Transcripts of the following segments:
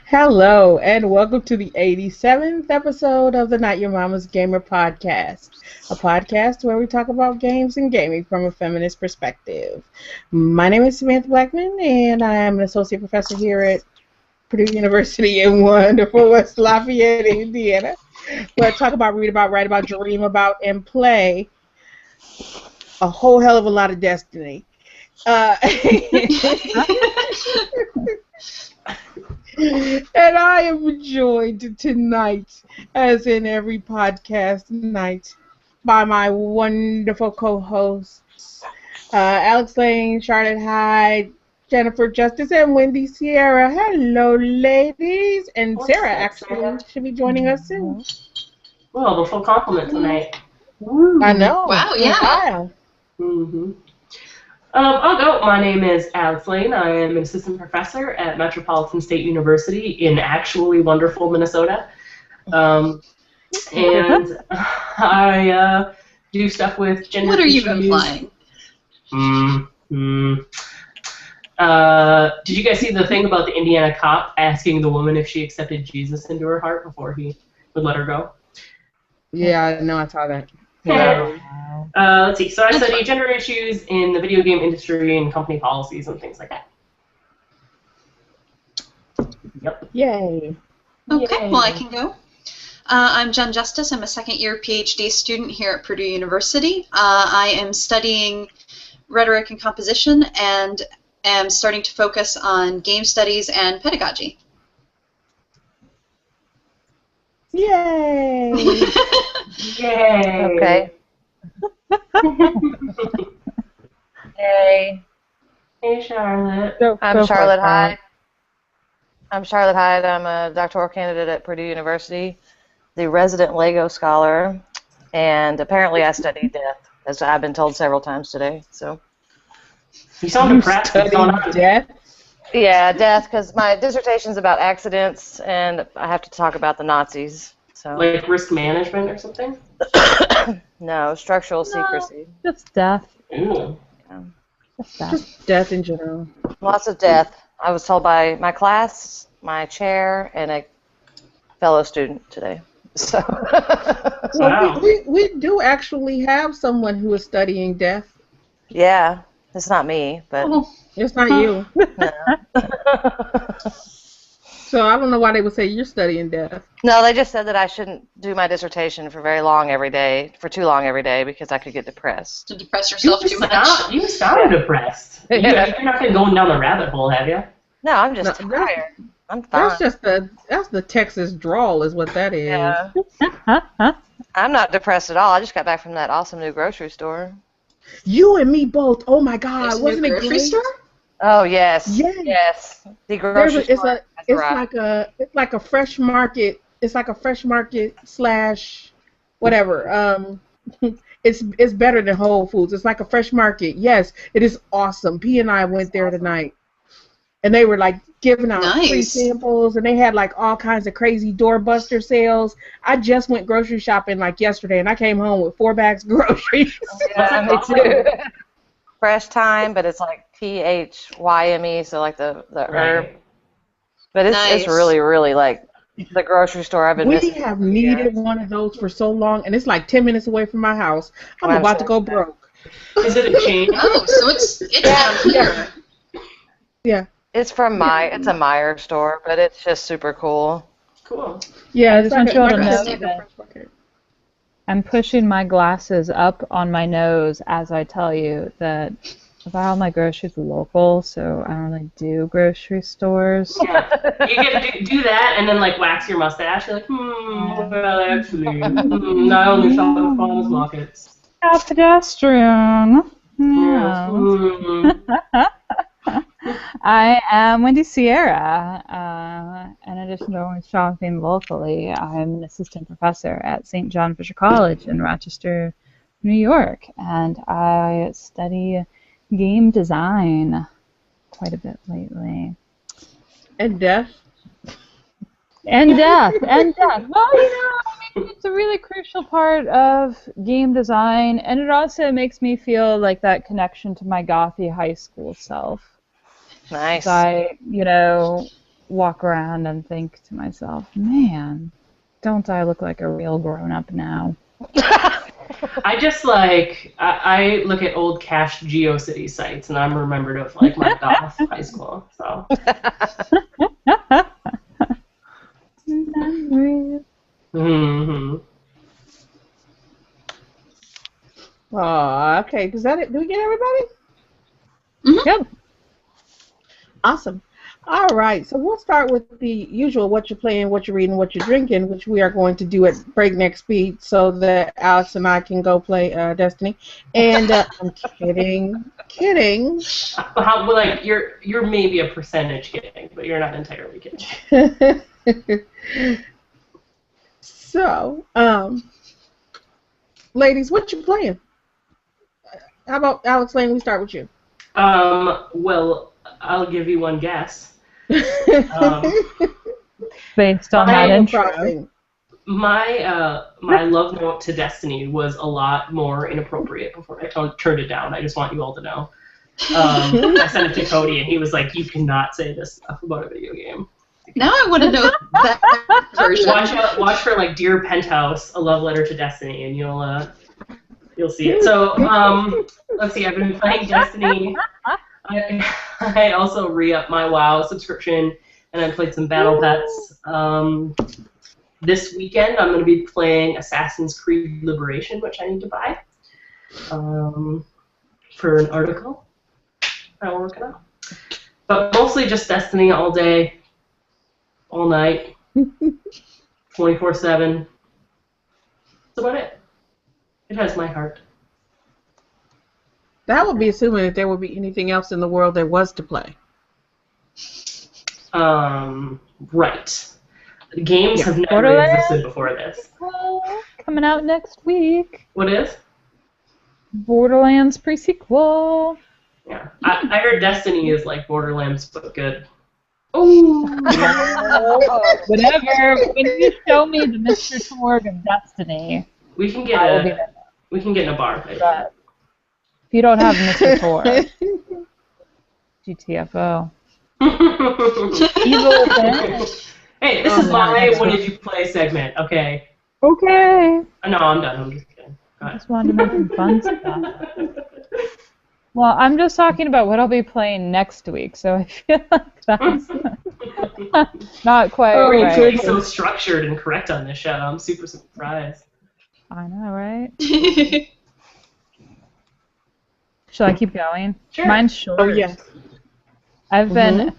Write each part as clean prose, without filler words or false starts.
Hello, and welcome to the 87th episode of the Not Your Mama's Gamer podcast, a podcast where we talk about games and gaming from a feminist perspective. My name is Samantha Blackman, and I am an associate professor here at Purdue University in wonderful West Lafayette, Indiana, where I talk about, read about, write about, dream about, and play a whole hell of a lot of Destiny. And I am joined tonight, as in every podcast night, by my wonderful co-hosts, Alex Lane, Charlotte Hyde, Jennifer Justice, and Wendy Sierra. Hello, ladies. And Sarah actually should be joining us soon. Well, the full complement tonight. I know. Wow, yeah. Mm-hmm. I'll go. My name is Alex Lane. I am an assistant professor at Metropolitan State University in actually wonderful Minnesota. And I do stuff with gender What are you issues. implying? Did you guys see the thing about the Indiana cop asking the woman if she accepted Jesus into her heart before he would let her go? Yeah, no, I saw that. Let's see. So I study gender issues in the video game industry and company policies and things like that. Yep. Yay. Okay, Yay. well, I can go. I'm Jen Justice. I'm a second-year PhD student here at Purdue University. I am studying rhetoric and composition and am starting to focus on game studies and pedagogy. Yay. Yay. Okay. Hey. Hey, Charlotte. I'm Charlotte Hyde. I'm a doctoral candidate at Purdue University, the resident Lego scholar, and apparently I study death, as I've been told several times today. So. You sound depressed. What's going on? Death? Yeah, death, because my dissertation's about accidents, and I have to talk about the Nazis. So. Like risk management or something? No, structural secrecy. Just death. Ooh. Yeah. Just death. Just death in general. Lots of death. I was told by my class, my chair, and a fellow student today. So. Wow. We do actually have someone who is studying death. Yeah, it's not me, but. It's not you. No. So I don't know why they would say you're studying death. No, they just said that I shouldn't do my dissertation for too long every day, because I could get depressed. To depress yourself too much. You sound depressed. Yeah. You're not going going down the rabbit hole, have you? No, I'm just tired. I'm fine. That's the Texas drawl is what that is. Yeah. I'm not depressed at all. I just got back from that awesome new grocery store. You and me both. Oh my God, There's a wasn't new it grocery great? store? Oh yes. Yes. Yes. The grocery store. It's like a fresh market. It's like a fresh market / whatever. It's better than Whole Foods. It's like a fresh market. Yes, it is awesome. P and I went there tonight, and they were like giving out free samples, and they had like all kinds of crazy doorbuster sales. I just went grocery shopping like yesterday, and I came home with 4 bags of groceries. Yeah, me too. Fresh Time, but it's like THYME, so like the herb. But it's really, really like the grocery store I've been missing. We have needed one of those for so long, and it's like 10 minutes away from my house. I'm about to go broke. Is it a chain? Oh, so it's down here. Yeah. It's from it's a Meijer store, but it's just super cool. Cool. Yeah, I just want you all to like know a that fresh market. I'm pushing my glasses up on my nose as I tell you that I buy all my groceries local, so I don't really do grocery stores. Yeah. You get to do that and then like wax your mustache. You're like, well, actually, I only shop at farmers markets. A pedestrian. Yes. Yeah. I am Wendy Sierra. In addition to always shopping locally, I'm an assistant professor at St. John Fisher College in Rochester, New York, and I study game design quite a bit lately. And death. And death. And death. Well, you know, I mean, it's a really crucial part of game design, and it also makes me feel like that connection to my gothy high school self. Nice. So I, walk around and think to myself, man, don't I look like a real grown-up now? I just I look at old cached GeoCity sites and I'm remembered of like my goth high school. So. Mm-hmm. Okay. Is that it? Do we get everybody? Yep. Awesome. All right. So we'll start with the usual: what you're playing, what you're reading, what you're drinking, which we are going to do at breakneck speed so that Alex and I can go play Destiny. And I'm kidding. How like you're maybe a percentage kidding, but you're not entirely kidding. So, ladies, what you playing? How about Alex Lane? We start with you. Well, I'll give you one guess. Based on that intro. Crossing. My love note to Destiny was a lot more inappropriate before I turned it down. I just want you all to know. I sent it to Cody, and he was like, "You cannot say this stuff about a video game." Now I want to know that version. Watch for like Dear Penthouse, a love letter to Destiny, and you'll see it. So let's see. I've been playing Destiny. I also re-upped my WoW subscription, and I played some Battle Pets. This weekend, I'm going to be playing Assassin's Creed Liberation, which I need to buy for an article that we're working on. But mostly just Destiny all day, all night, 24/7. That's about it. It has my heart. That would be assuming that there would be anything else in the world there was to play. Right. Games have never existed before this. Coming out next week. What is? Borderlands pre-sequel. Yeah. I heard Destiny is like Borderlands, but good. Oh. Whatever. When you show me the Mr. Torg of Destiny, We can get in a bar. But if you don't have Mr. Torg, GTFO. Evil thing. Hey, this is my what did you play segment, okay? Okay. No, I'm done. I'm just kidding. I just wanted to make some fun stuff. Well, I'm just talking about what I'll be playing next week, so I feel like that's not quite right. You're so structured and correct on this show. I'm super surprised. I know, right? Shall I keep going? Sure. Mine's short. Oh, yes. I've been,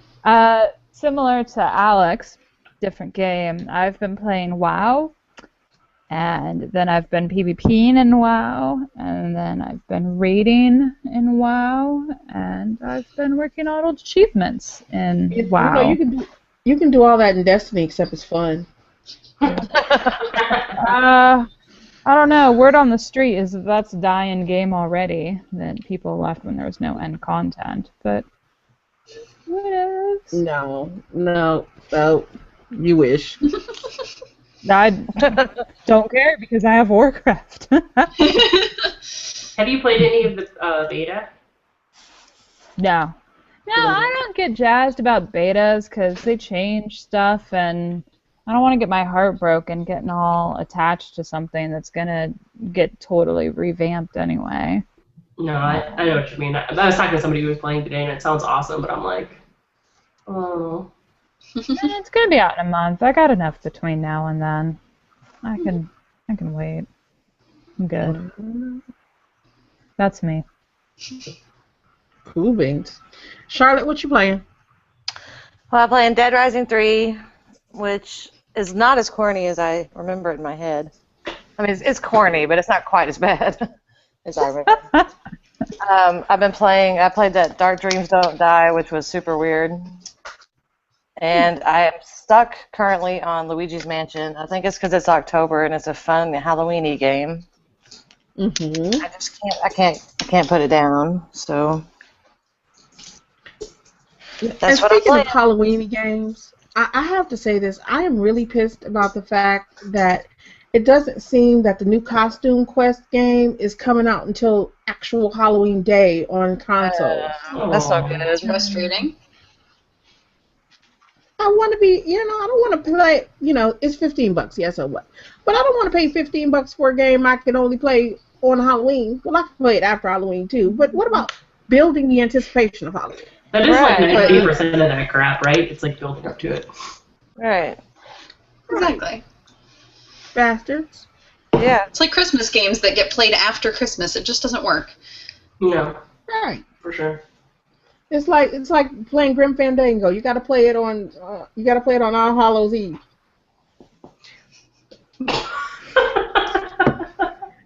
similar to Alex, different game. I've been playing WoW, and then I've been PvPing in WoW, and then I've been raiding in WoW, and I've been working on achievements in WoW. You can do all that in Destiny, except it's fun. I don't know. Word on the street is that that's a dying game already, that people left when there was no end content, but whatevs. No. You wish. I don't care because I have Warcraft. Have you played any of the beta? No, I don't get jazzed about betas because they change stuff, and I don't want to get my heart broken getting all attached to something that's going to get totally revamped anyway. No, I know what you mean. I was talking to somebody who was playing today, and it sounds awesome, but I'm like, oh. It's going to be out in a month. I got enough between now and then. I can wait. I'm good. That's me. Cool beans. Charlotte, what you playing? Well, I'm playing Dead Rising 3, which is not as corny as I remember it in my head. I mean, it's corny, but it's not quite as bad as I remember. I played that Dark Dreams Don't Die, which was super weird. And I am stuck currently on Luigi's Mansion. I think it's because it's October and it's a fun Halloween-y game. Mm-hmm. I can't put it down. So that's what I'm speaking playing. of Halloween games, I have to say this. I am really pissed about the fact that it doesn't seem that the new Costume Quest game is coming out until actual Halloween day on consoles. That's not good. It's frustrating. I want to be, I don't want to play, it's $15, yes or what? But I don't want to pay $15 for a game I can only play on Halloween. Well, I can play it after Halloween too. But what about building the anticipation of Halloween? That is like Right. 90% of that crap, right? It's like building up to it. Right. Exactly. Bastards. Yeah. It's like Christmas games that get played after Christmas. It just doesn't work. No, Right. for sure. It's like playing Grim Fandango. You got to play it on All Hallows Eve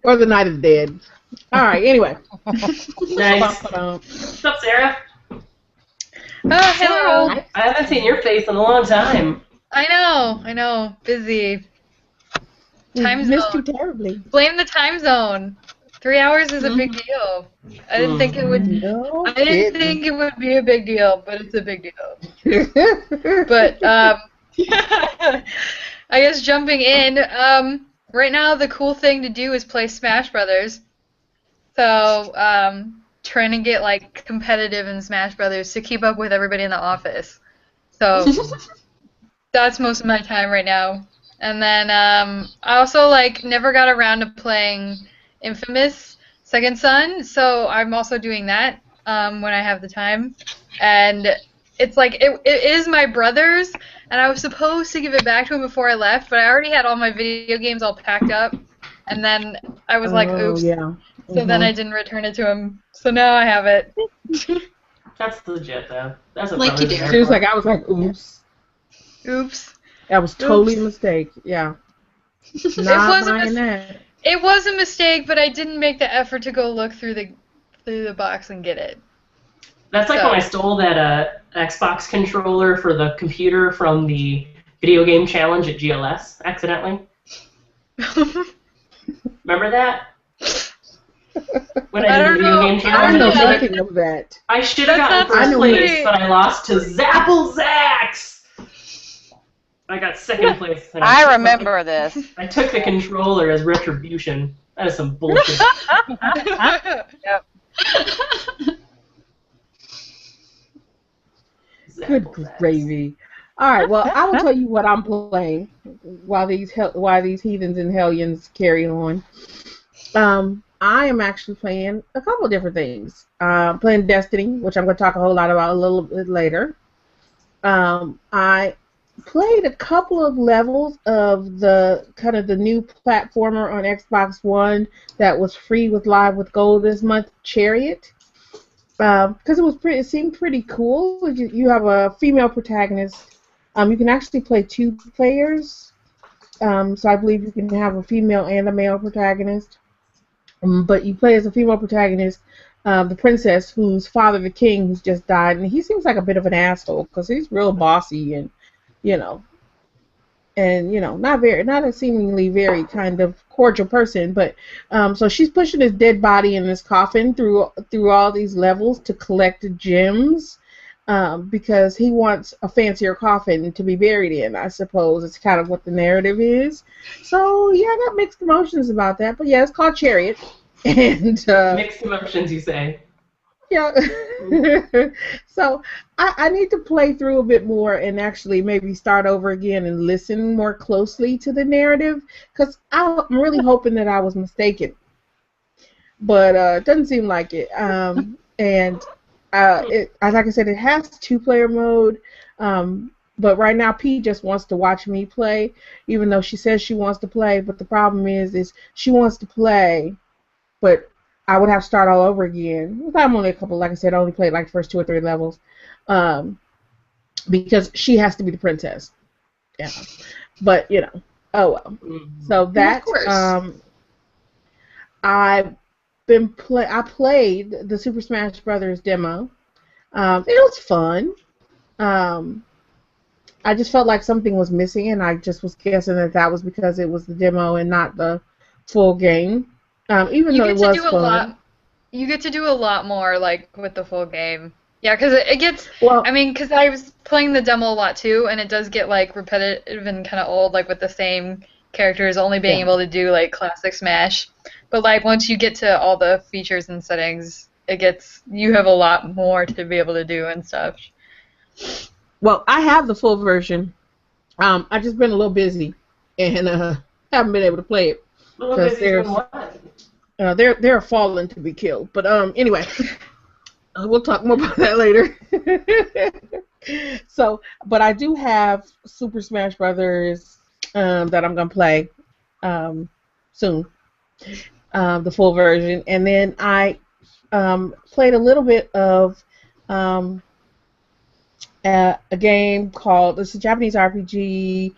or the Night of the Dead. All right. Anyway. Nice. What's up, Sarah? Oh, hello. I haven't seen your face in a long time. I know. Busy. Time Missed you zone. terribly. Blame the time zone. 3 hours is a big deal. I didn't think it would. No I didn't think it would be a big deal, but it's a big deal. But I guess jumping in. Right now, the cool thing to do is play Smash Brothers. So trying to get like competitive in Smash Brothers to keep up with everybody in the office. So that's most of my time right now. And then I also like never got around to playing Infamous Second Son, so I'm also doing that when I have the time. And it's like it is my brother's, and I was supposed to give it back to him before I left, but I already had all my video games all packed up, and then I was like, oops. Yeah. So then I didn't return it to him. So now I have it. That's legit, though. That's what Like you brothers do. are She was for. like, I was like, oops. Oops. That was totally a mistake. Yeah. Not was a buying that. It was a mistake, but I didn't make the effort to go look through the box and get it. That's like when I stole that Xbox controller for the computer from the video game challenge at GLS accidentally. Remember that? When I did the video game I challenge, know Yeah. nothing of that. I should have gotten That's first not place, sweet. but I lost to Zapplezax. I got second place. and I remember this. I took the controller as retribution. That is some bullshit. Yep. Good Zapplezax. gravy. All right, well, I will tell you what I'm playing while these heathens and hellions carry on. I am actually playing a couple of different things. Playing Destiny, which I'm going to talk a whole lot about a little bit later. I played a couple of levels of the kind of the new platformer on Xbox One that was free with Live with Gold this month, Chariot. Because it seemed pretty cool. You have a female protagonist. You can actually play two players. So I believe you can have a female and a male protagonist. But you play as a female protagonist, the princess whose father, the king, who's just died, and he seems like a bit of an asshole because he's real bossy and not a seemingly very kind of cordial person. But so she's pushing his dead body in this coffin through all these levels to collect gems. Because he wants a fancier coffin to be buried in, I suppose. It's kind of what the narrative is. So, yeah, I got mixed emotions about that. But, yeah, it's called Chariot. And Mixed emotions, you say. yeah. So, I need to play through a bit more and actually maybe start over again and listen more closely to the narrative. Because I'm really hoping that I was mistaken. But it doesn't seem like it. And... like I said, it has two-player mode, but right now P just wants to watch me play, even though she says she wants to play. But the problem is she wants to play, but I would have to start all over again. I'm only like I said, I only played like the first 2 or 3 levels, because she has to be the princess. Yeah, but oh well. So that Of course. I played the Super Smash Brothers demo. It was fun. I just felt like something was missing, and I just was guessing that was because it was the demo and not the full game. Even though it was fun. You get to do a lot more, like, with the full game. Yeah, because it gets... Well, I mean, because I was playing the demo a lot, too, and it does get, like, repetitive and kind of old, like, with the same characters only being able to do, like, classic Smash. But, like, once you get to all the features and settings, you have a lot more to be able to do and stuff. Well, I have the full version. I just been a little busy and haven't been able to play it because they're falling to be killed. But anyway, we'll talk more about that later. So, but I do have Super Smash Brothers that I'm gonna play soon, the full version, and then I played a little bit of a game called, it's a Japanese RPG,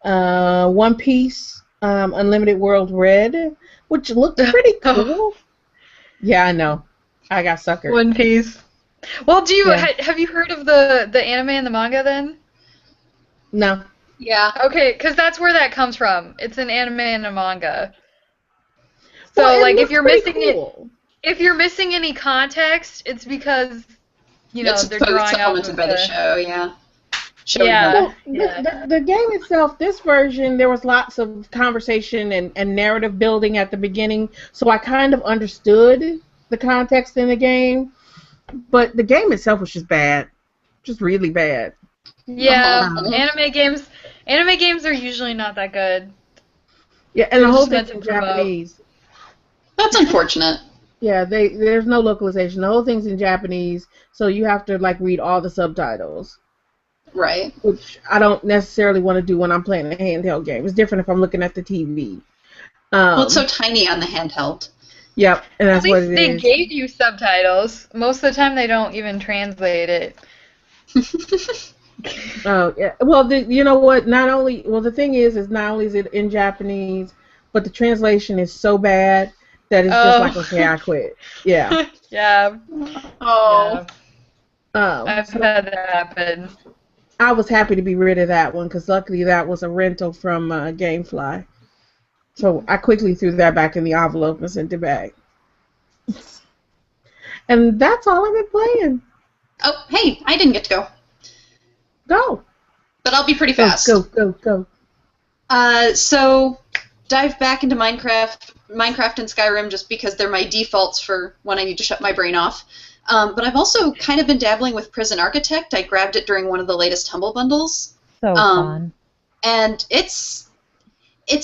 One Piece Unlimited World Red, which looked pretty cool. Yeah, I know. I got suckered. One Piece. Well, have you heard of the anime and the manga then? No. Yeah. Okay, because that's where that comes from. It's an anime and a manga. So, Well, like, if you're missing cool. if you're missing any context, it's because they're drawing supplemented by the show. Yeah. Yeah. Well, the game itself, this version, there was lots of conversation and narrative building at the beginning, so I kind of understood the context in the game, but the game itself was just bad, just really bad. Yeah, anime games are usually not that good. Yeah, and the whole thing's in Japanese. That's unfortunate. Yeah, there's no localization. The whole thing's in Japanese, so you have to like read all the subtitles. Right. Which I don't necessarily want to do when I'm playing a handheld game. It's different if I'm looking at the TV. Well, it's so tiny on the handheld. Yep, and that's what it is. At least they gave you subtitles. Most of the time, they don't even translate it. Oh yeah. Well, you know what? The thing is not only is it in Japanese, but the translation is so bad that it's just like, okay, I quit. Yeah. Yeah. Oh. Yeah. I've had that happen. I was happy to be rid of that one because luckily that was a rental from GameFly. So I quickly threw that back in the envelope and sent it back. And that's all I've been playing. Oh, hey, I didn't get to go. Go. But I'll be pretty fast. Go. So dive back into Minecraft and Skyrim just because they're my defaults for when I need to shut my brain off. But I've also kind of been dabbling with Prison Architect. I grabbed it during one of the latest Humble Bundles. So fun. And it's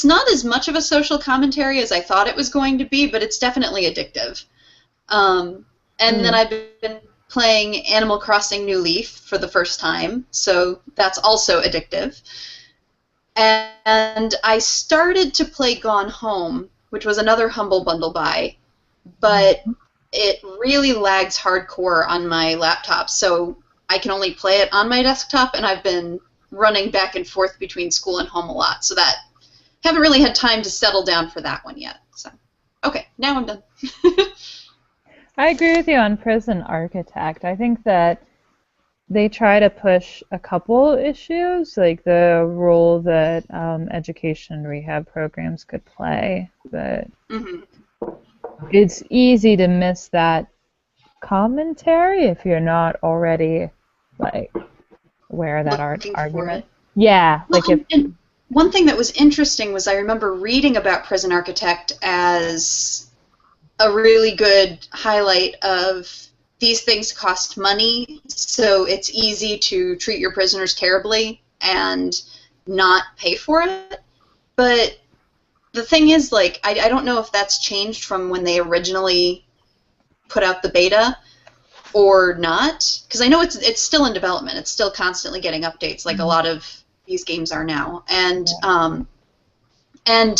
not as much of a social commentary as I thought it was going to be, but it's definitely addictive. And then I've been playing Animal Crossing New Leaf for the first time, so that's also addictive. And I started to play Gone Home, which was another Humble Bundle buy, but it really lags hardcore on my laptop, so I can only play it on my desktop, and I've been running back and forth between school and home a lot, so that haven't really had time to settle down for that one yet. So, okay, now I'm done. I agree with you on Prison Architect. I think that they try to push a couple issues, like the role that education rehab programs could play, but it's easy to miss that commentary if you're not already like aware of that argument. Yeah, well, and one thing that was interesting was I remember reading about Prison Architect as a really good highlight of these things cost money, so it's easy to treat your prisoners terribly and not pay for it. But the thing is, like, I don't know if that's changed from when they originally put out the beta or not, because I know it's still in development. It's still constantly getting updates, like a lot of these games are now. And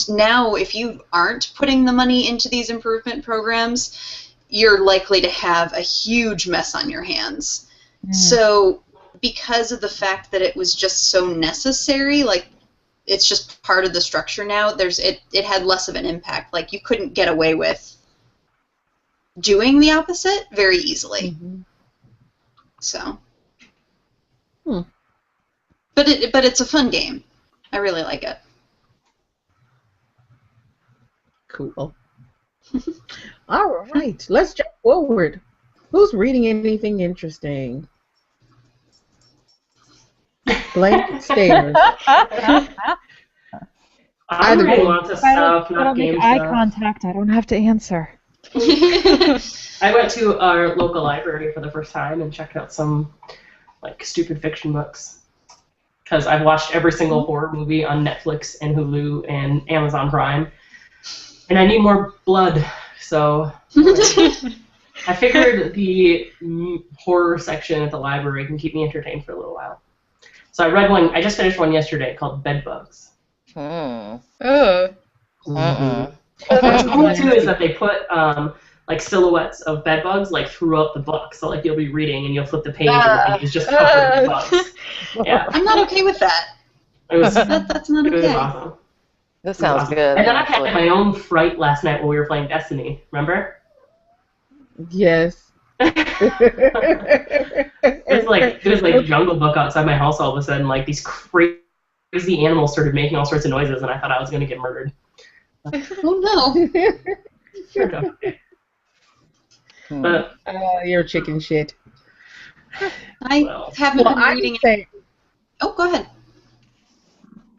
now, if you aren't putting the money into these improvement programs, you're likely to have a huge mess on your hands. So, because of the fact that it was just so necessary, like, it's just part of the structure now, it had less of an impact. Like, you couldn't get away with doing the opposite very easily. So. But it's a fun game. I really like it. Cool. All right, let's jump forward. Who's reading anything interesting? Blank stares. I read lots of stuff, not game eye stuff. contact. I don't have to answer. I went to our local library for the first time and checked out some like stupid fiction books. Because I've watched every single horror movie on Netflix and Hulu and Amazon Prime, and I need more blood. So I figured the horror section at the library can keep me entertained for a little while. So I read one. I just finished one yesterday called Bedbugs. Oh. What's cool too is that they put like silhouettes of bed bugs like throughout the book. So like you'll be reading and you'll flip the page and the page is just covered in bugs. Yeah. I'm not okay with that. It was That's not it was okay. awesome. This sounds Awesome. good. And then I actually. had my own fright last night while we were playing Destiny. Remember? Yes. There's like Jungle Book outside my house all of a sudden. Like these crazy animals started making all sorts of noises, and I thought I was gonna get murdered. Oh no. Turned out okay. But You're chicken shit. I haven't Well, been I reading. can say Oh, go ahead.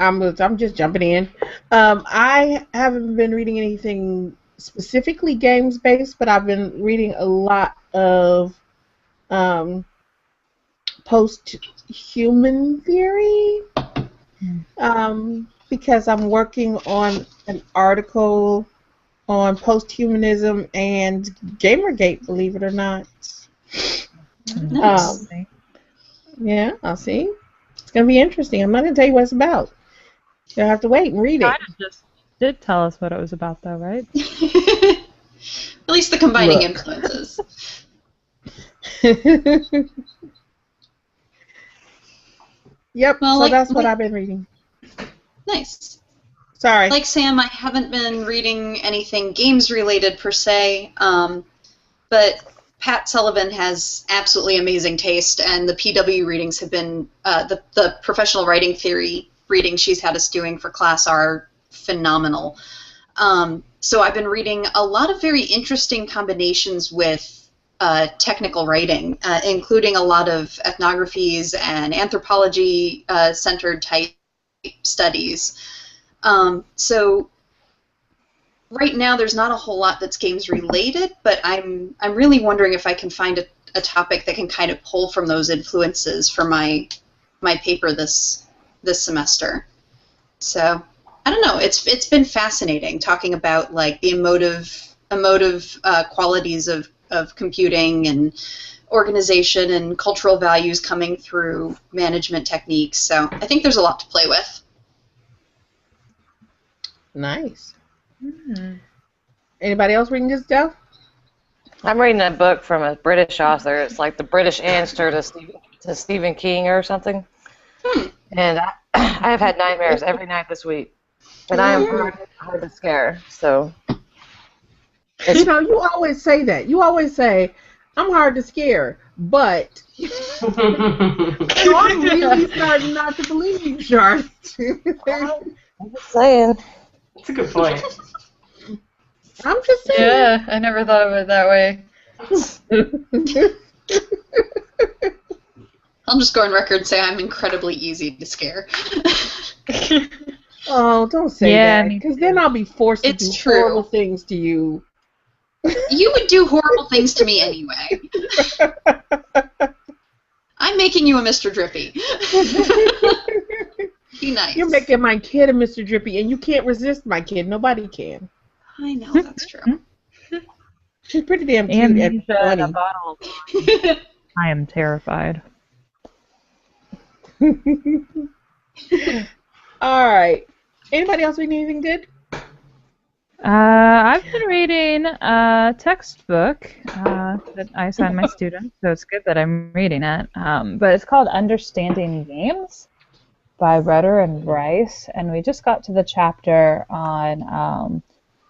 I'm just jumping in. I haven't been reading anything specifically games based, but I've been reading a lot of post-human theory because I'm working on an article on post-humanism and Gamergate, believe it or not. Nice. Yeah, I'll see. It's going to be interesting. I'm not going to tell you what it's about. You'll have to wait and read it. Kind of just did tell us what it was about, though, right? At least the combining Look. influences. Yep, Well, so like- that's what like- I've been reading. Nice. Sorry. Like Sam, I haven't been reading anything games related per se, but Pat Sullivan has absolutely amazing taste, and the PW readings have been the professional writing theory readings she's had us doing for class are phenomenal. So I've been reading a lot of very interesting combinations with technical writing, including a lot of ethnographies and anthropology centered type studies. So right now there's not a whole lot that's games related, but I'm really wondering if I can find a topic that can kind of pull from those influences for my paper this semester. So I don't know. It's been fascinating talking about like the emotive qualities of computing and organization and cultural values coming through management techniques. So I think there's a lot to play with. Nice. Anybody else reading good stuff? I'm reading a book from a British author. It's like the British answer to Stephen King or something. And I have had nightmares every night this week. And I am hard to scare. So You know, you always say that. You always say, I'm hard to scare, but I'm really starting not to believe you, Charlotte. I'm just saying. That's a good point. I'm just saying. Yeah, I never thought of it that way. I'll just go on record and say I'm incredibly easy to scare. Oh, don't say Yeah, that, me because then I'll be forced to It's do true. horrible things to you. You would do horrible things to me anyway. I'm making you a Mr. Drippy. Be nice. You're making my kid a Mr. Drippy, and you can't resist my kid. Nobody can. I know, that's true. She's pretty damn cute at Amnesia and a 20. bottle of wine. I am terrified. All right. Anybody else reading anything good? I've been reading a textbook that I assign my students, so it's good that I'm reading it. But it's called Understanding Games by Rudder and Bryce, and we just got to the chapter on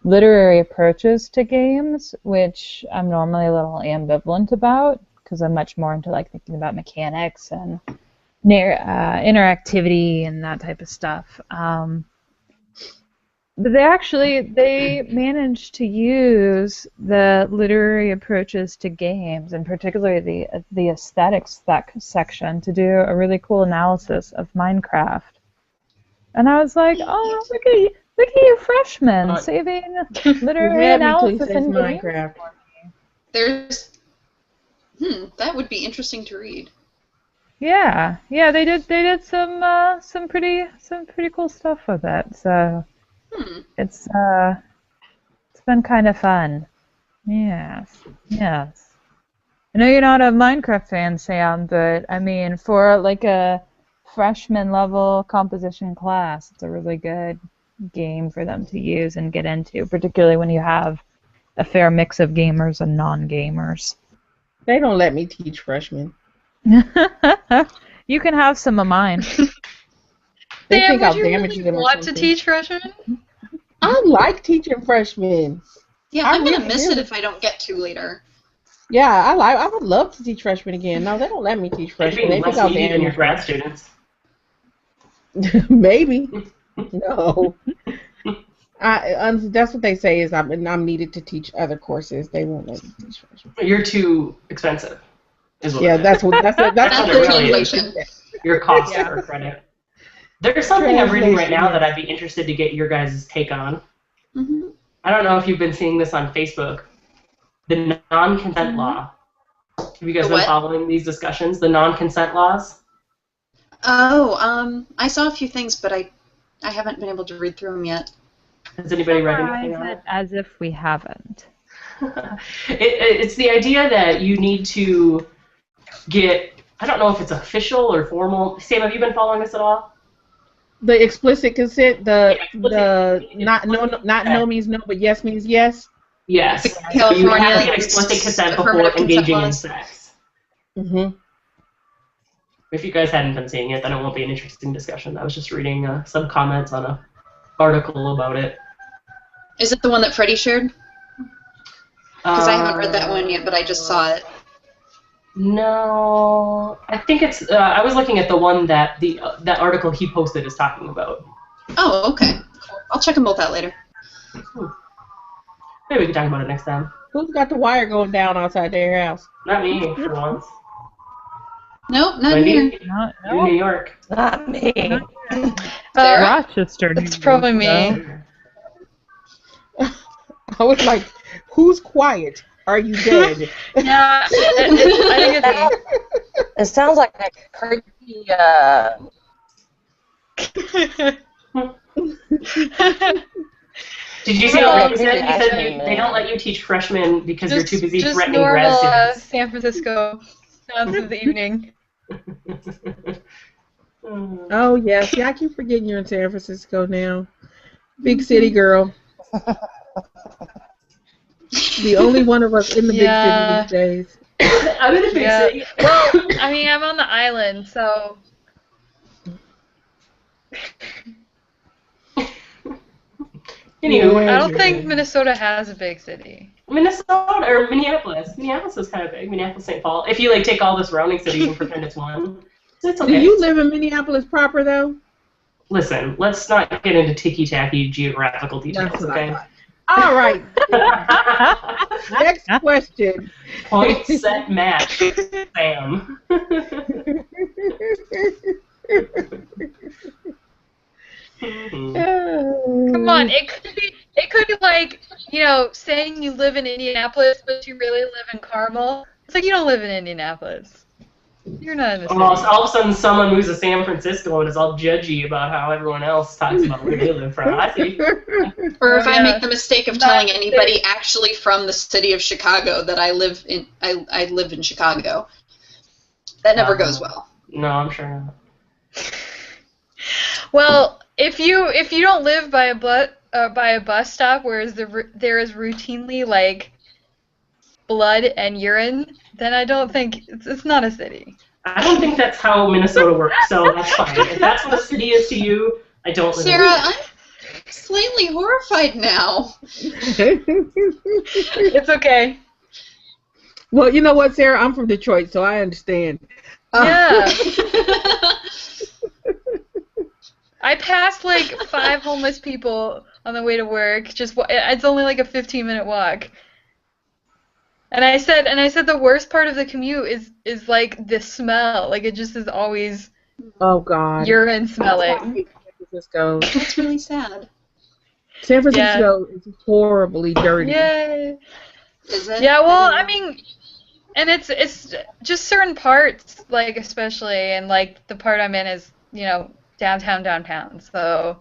literary approaches to games, which I'm normally a little ambivalent about because I'm much more into like thinking about mechanics and interactivity and that type of stuff. But they managed to use the literary approaches to games, and particularly the aesthetics section, to do a really cool analysis of Minecraft. And I was like, oh, look at you freshmen saving literary You had me till you analysis said in games. Minecraft. There's... that would be interesting to read. Yeah, they did some pretty cool stuff with it. So it's been kind of fun. Yes. I know you're not a Minecraft fan, Sam, but I mean, for like a freshman level composition class, it's a really good game for them to use and get into, particularly when you have a fair mix of gamers and non-gamers. They don't let me teach freshmen. You can have some of mine. They Sam, think would I'll you damage really them or want to something. teach freshmen? I like teaching freshmen. Yeah, I I'm gonna really miss do. it if I don't get to later. Yeah, I would love to teach freshmen again. No, they don't let me teach It'd freshmen. be They think less I'll needy than your damage grad students. them. Maybe. No. That's what they say is I'm needed to teach other courses. They won't let me teach freshmen. You're too expensive. Is what Yeah, it is. that's That's what what they it really is. translation. Your cost Yeah. per credit. There's something I'm reading right now Translation, that I'd be interested to get your guys' take on. Mm-hmm. I don't know if you've been seeing this on Facebook. The non-consent law. Have you guys The been what? following these discussions? The non-consent laws? Oh, I saw a few things, but I haven't been able to read through them yet. Has anybody read anything Summarize on it it? as if we haven't. It's the idea that you need to get, I don't know if it's official or formal. Sam, have you been following this at all? The explicit consent, the Explicit not no means no, but yes means yes. Yes. The So you have to California get explicit consent before affirmative consent engaging in laws. sex. Mm-hmm. If you guys hadn't been seeing it, then it won't be an interesting discussion. I was just reading some comments on a article about it. Is it the one that Freddie shared? Because I haven't read that one yet, but I just saw it. No, I think it's. I was looking at the one that that article he posted is talking about. Oh, okay. Cool. I'll check them both out later. Maybe we can talk about it next time. Who's got the wire going down outside their house? Not me, for once. Nope, not Maybe here. Not, you're in New York. Not me. Sarah? Rochester. It's probably me. I was like, who's quiet? Are you dead? Yeah, I think it's me. It sounds like a creepy. Did you see Well, what Rick said? He said actually, they don't let you teach freshmen because you're too busy just threatening normal grad students. San Francisco sounds of the evening. Oh yes, yeah. I keep forgetting you're in San Francisco now. Big city girl. The only one of us in the Yeah. big city these days. I'm in a big Yeah. city. Well, I mean, I'm on the island, so Anywho, I don't think Minnesota has a big city. Minnesota or Minneapolis. Minneapolis is kind of big. Minneapolis, St. Paul. If you like take all the surrounding cities and pretend it's one, it's Do okay. you live in Minneapolis proper though? Listen, let's not get into ticky-tacky geographical details, That's what I okay? thought. All right. Next question. Point, set, match. Sam. Come on, it could be like, saying you live in Indianapolis, but you really live in Carmel. It's like you don't live in Indianapolis. You're not in the city. All of a sudden, someone moves to San Francisco and is all judgy about how everyone else talks about where they live from. I see. Or if I yeah. make the mistake of telling anybody actually from the city of Chicago that I live in Chicago. That never goes well. No, I'm sure not. Well, if you don't live by a bus stop where there is routinely like blood and urine, then I don't think it's not a city. I don't think that's how Minnesota works, so that's fine. If that's what a city is to you, I don't live in Sarah, it. I'm slightly horrified now. It's okay. Well, you know what, Sarah? I'm from Detroit, so I understand. Yeah. I passed like 5 homeless people on the way to work. It's only like a 15-minute walk. And I said the worst part of the commute is like the smell. Like it just is always Oh God. urine smelling. San Francisco. That's really sad. San Francisco is horribly dirty. Yeah. Is it? Yeah, well, I mean, And it's just certain parts, like especially, and like the part I'm in is, downtown. So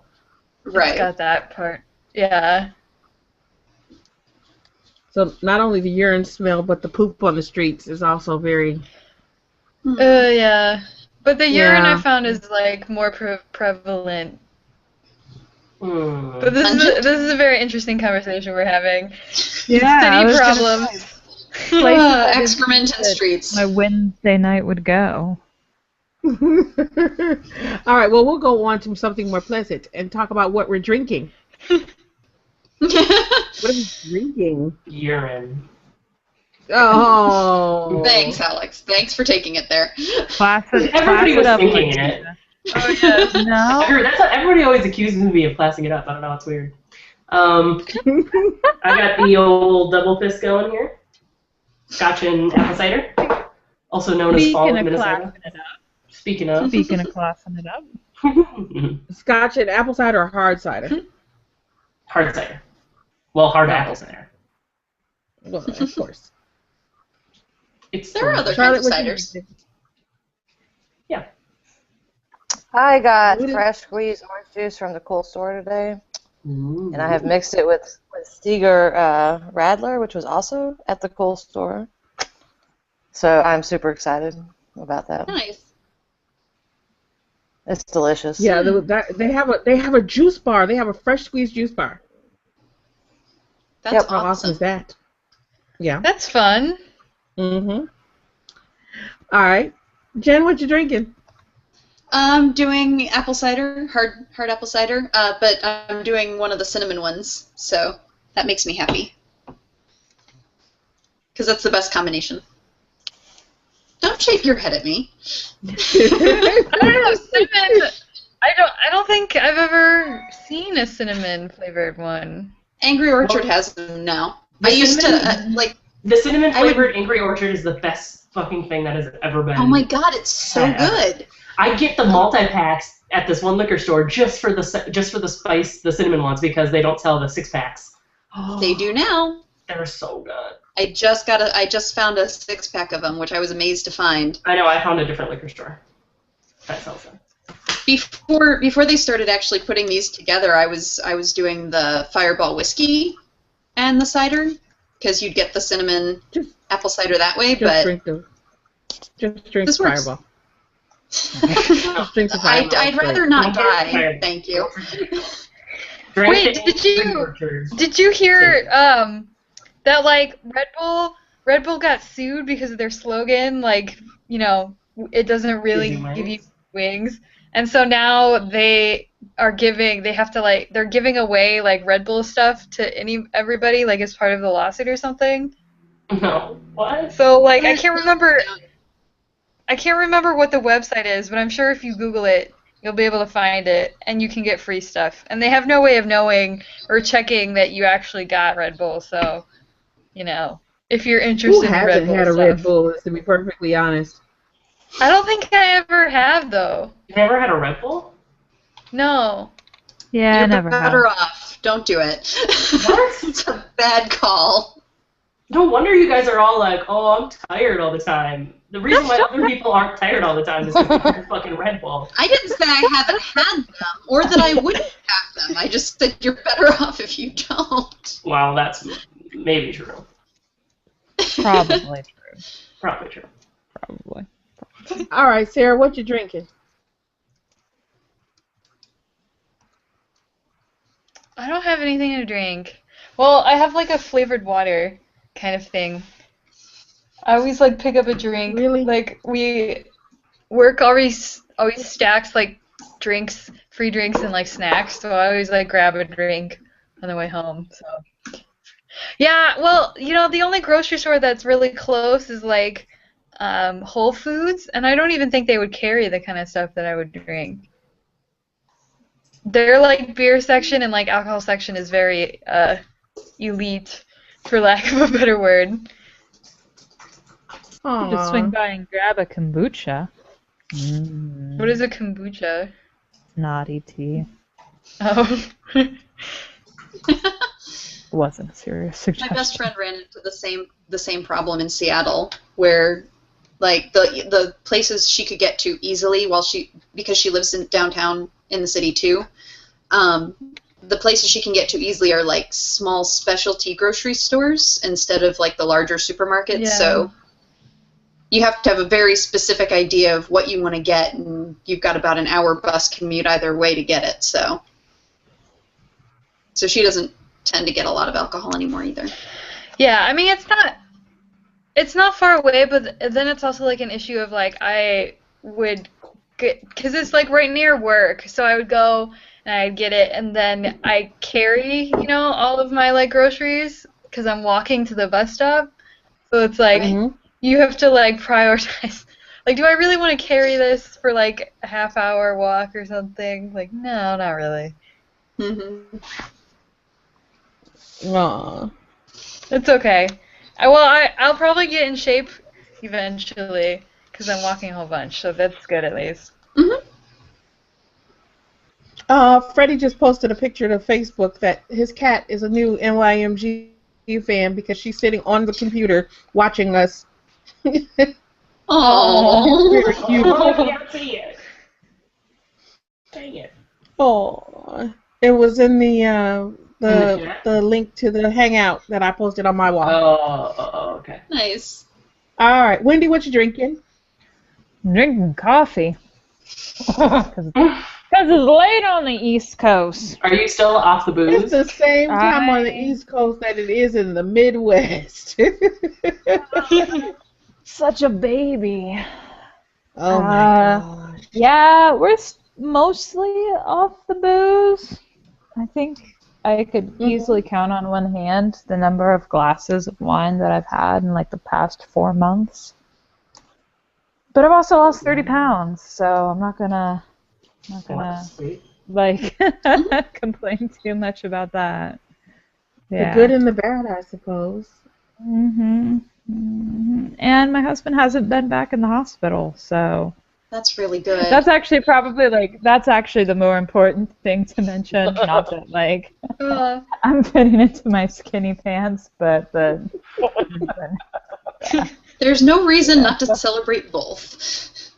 Right. it's got that part. Yeah. So not only the urine smell, but the poop on the streets is also very. Yeah. But the urine I Yeah. found is like more prevalent. Hmm. But this is a very interesting conversation we're having. Yeah, I City was gonna problems. Places I didn't Excrement think and that streets. My Wednesday night would go. All right. Well, we'll go on to something more pleasant and talk about what we're drinking. What are we drinking? Urine. Oh. Thanks, Alex. Thanks for taking it there. Everybody was thinking it. Oh yeah. No. Everybody always accuses me of classing it up. I don't know. It's weird. I got the old double fist going here. Scotch and apple cider, also known as Fall of Minnesota. Speaking of classing it up. Scotch and apple cider or hard cider? Hard cider. Well, hard apple cider. Well, of course. There are other Charlotte, kinds of what you ciders. drink? Yeah. I got fresh squeezed orange juice from the cool store today, and I have mixed it with Steger Radler, which was also at the cool store. So I'm super excited about that. Nice. It's delicious. Yeah, they have a juice bar. They have a fresh squeezed juice bar. That's How awesome is that? Yeah. That's fun. Mm-hmm. All right. Jen, what you drinking? I'm doing apple cider, hard apple cider, but I'm doing one of the cinnamon ones, so that makes me happy. Because that's the best combination. Don't shake your head at me. I don't know, cinnamon. I don't think I've ever seen a cinnamon flavored one. Angry Orchard has them now. I used to like. The cinnamon flavored Angry Orchard is the best fucking thing that has ever been. Oh my god, it's so good. I get the multi-packs at this one liquor store just for the spice, the cinnamon ones, because they don't sell the 6-packs. They do now. They're so good. I just found a 6-pack of them, which I was amazed to find. I know. I found a different liquor store that sells them. Before they started actually putting these together, I was doing the Fireball whiskey and the cider, because you'd get the cinnamon apple cider that way. Just drink this works. Fireball. I'd rather not die. Thank you. Wait, did you hear that like Red Bull got sued because of their slogan, like, it doesn't really give you wings, and so now they're giving away like Red Bull stuff to everybody, like as part of the lawsuit or something. No. What? So like I can't remember what the website is, but I'm sure if you Google it, you'll be able to find it, and you can get free stuff. And they have no way of knowing or checking that you actually got Red Bull. So, if you're interested in Red Bull Who hasn't had a stuff. Red Bull, to be perfectly honest? I don't think I ever have, though. You never had a Red Bull? No. Yeah, You're I never better have. off. Don't do it. What? It's a bad call. No wonder you guys are all like, oh, I'm tired all the time. The reason why other people aren't tired all the time is because they're fucking Red Bull. I didn't say I haven't had them or that I wouldn't have them. I just said you're better off if you don't. Well, that's maybe true. Probably true. Probably true. Probably. All right, Sarah, what you drinking? I don't have anything to drink. Well, I have like a flavored water kind of thing. I always like pick up a drink. Really? Like work always stacks like free drinks and like snacks. So I always like grab a drink on the way home. So yeah, well, the only grocery store that's really close is like Whole Foods, and I don't even think they would carry the kind of stuff that I would drink. Their like beer section and like alcohol section is very elite, for lack of a better word. You just swing by and grab a kombucha. What is a kombucha? Naughty tea. Oh. wasn't a serious My suggestion. best friend ran into the same problem in Seattle, where like the places she could get to easily because she lives in downtown in the city too. The places she can get to easily are like small specialty grocery stores instead of like the larger supermarkets. Yeah. So you have to have a very specific idea of what you want to get, and you've got about an hour bus commute either way to get it. So she doesn't tend to get a lot of alcohol anymore either. Yeah, I mean, it's not far away, but then it's also like an issue of like I would get, because it's like right near work, so I would go and I'd get it, and then I carry, all of my like groceries because I'm walking to the bus stop. So it's like you have to like prioritize. Like, do I really want to carry this for like a half-hour walk or something? Like, no, not really. Mm-hmm. Aw. It's okay. I'll probably get in shape eventually because I'm walking a whole bunch, so that's good at least. Mm-hmm. Freddie just posted a picture to Facebook that his cat is a new NYMG fan because she's sitting on the computer watching us. Oh, Very cute. I can't see it. Dang it. Oh, it was in the chat? link to the Hangout that I posted on my wall. Oh, okay. nice. All right, Wendy, what you drinking? I'm drinking coffee. Because it's late on the East Coast. Are you still off the booze? It's the same time on the East Coast that it is in the Midwest. Such a baby. Oh my gosh. Yeah, we're mostly off the booze. I think I could easily count on one hand the number of glasses of wine that I've had in like the past 4 months. But I've also lost 30 pounds, so I'm not gonna like complain too much about that. Yeah. The good and the bad, I suppose. And my husband hasn't been back in the hospital, so That's really good. that's actually the more important thing to mention. Not that like I'm fitting into my skinny pants, but There's no reason not to celebrate both.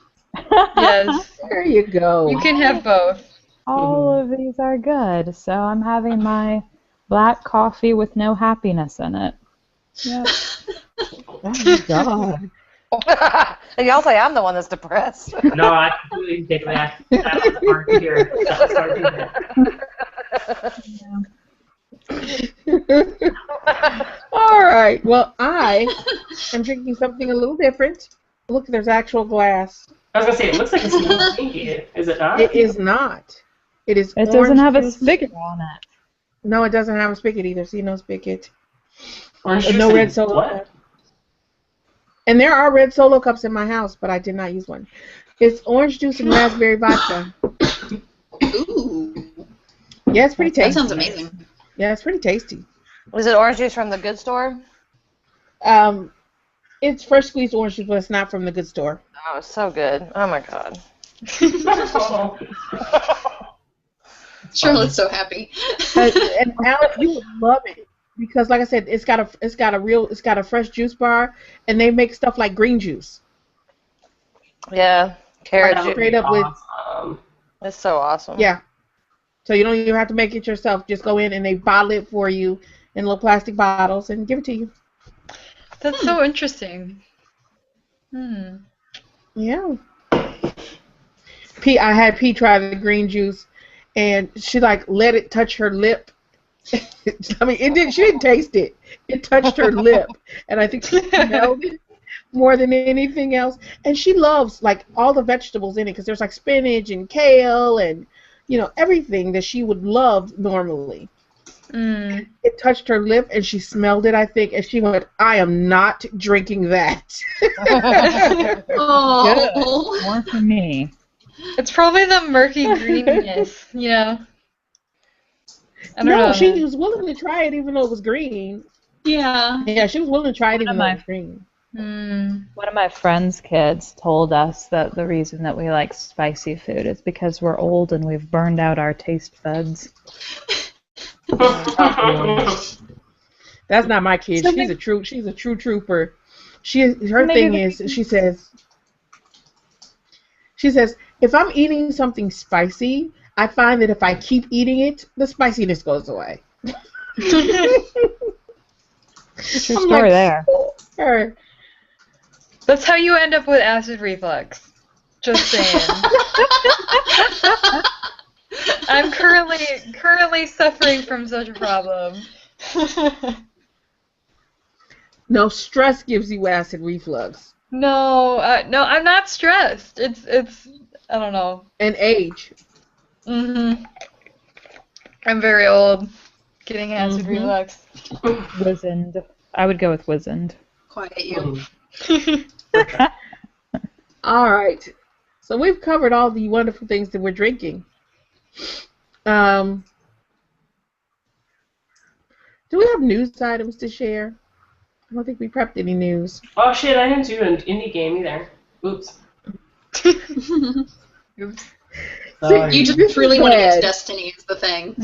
Yes, There you go. you can have both. all of these are good. So I'm having my black coffee with no happiness in it. Yep. Oh my god. Y'all say I'm the one that's depressed. No, I completely take that. That was hard to hear. That was hard to hear. All right. Well, I am drinking something a little different. Look, there's actual glass. I was gonna say it looks like a small pinky. Is it not? It is not. It is. It doesn't orange have a juice. spigot on it. No, it doesn't have a spigot either. See, no spigot. Orange juice No and red Solo what? cup. And there are red Solo cups in my house, but I did not use one. It's orange juice and raspberry vodka. Ooh, Yeah, it's pretty tasty. that sounds amazing. Yeah, it's pretty tasty. Was it orange juice from the good store? It's fresh squeezed orange juice, but it's not from the good store. Oh, it's so good. Oh my god. Charlotte's so happy. And Alex, you would love it because, like I said, it's got a fresh juice bar, and they make stuff like green juice. Yeah. Carrot That would juice. Straight be up with awesome. It's so awesome. yeah. So you don't even have to make it yourself. Just go in and they bottle it for you in little plastic bottles and give it to you. That's so interesting. Yeah. I had P try the green juice, and she like let it touch her lip. I mean, she didn't taste it. It touched her lip, and I think she smelled it more than anything else. And she loves like all the vegetables in it because there's like spinach and kale and everything that she would love normally. It touched her lip, and she smelled it, I think, and she went, "I am not drinking that." Oh. More for me. It's probably the murky greeniness, I don't know. She was willing to try it even though it was green. Yeah. Yeah, she was willing to try it even though my- it was green. One of my friend's kids told us that the reason that we like spicy food is because we're old and we've burned out our taste buds. That's not my kid. So She's a true trooper. Her Maybe thing they- is she says if I'm eating something spicy, I find that if I keep eating it, the spiciness goes away. True I'm story like, there. sure. That's how you end up with acid reflux. Just saying. I'm currently suffering from such a problem. No, stress gives you acid reflux. No, no, I'm not stressed. It's I don't know. And age. I'm very old. Getting acid reflux. Wizened. I would go with wizened. Quiet you. All right. So we've covered all the wonderful things that we're drinking. Do we have news items to share? I don't think we prepped any news. Oh shit, I didn't do an indie game either. Oops. Oops. Sorry. You just really want to get to Destiny is the thing.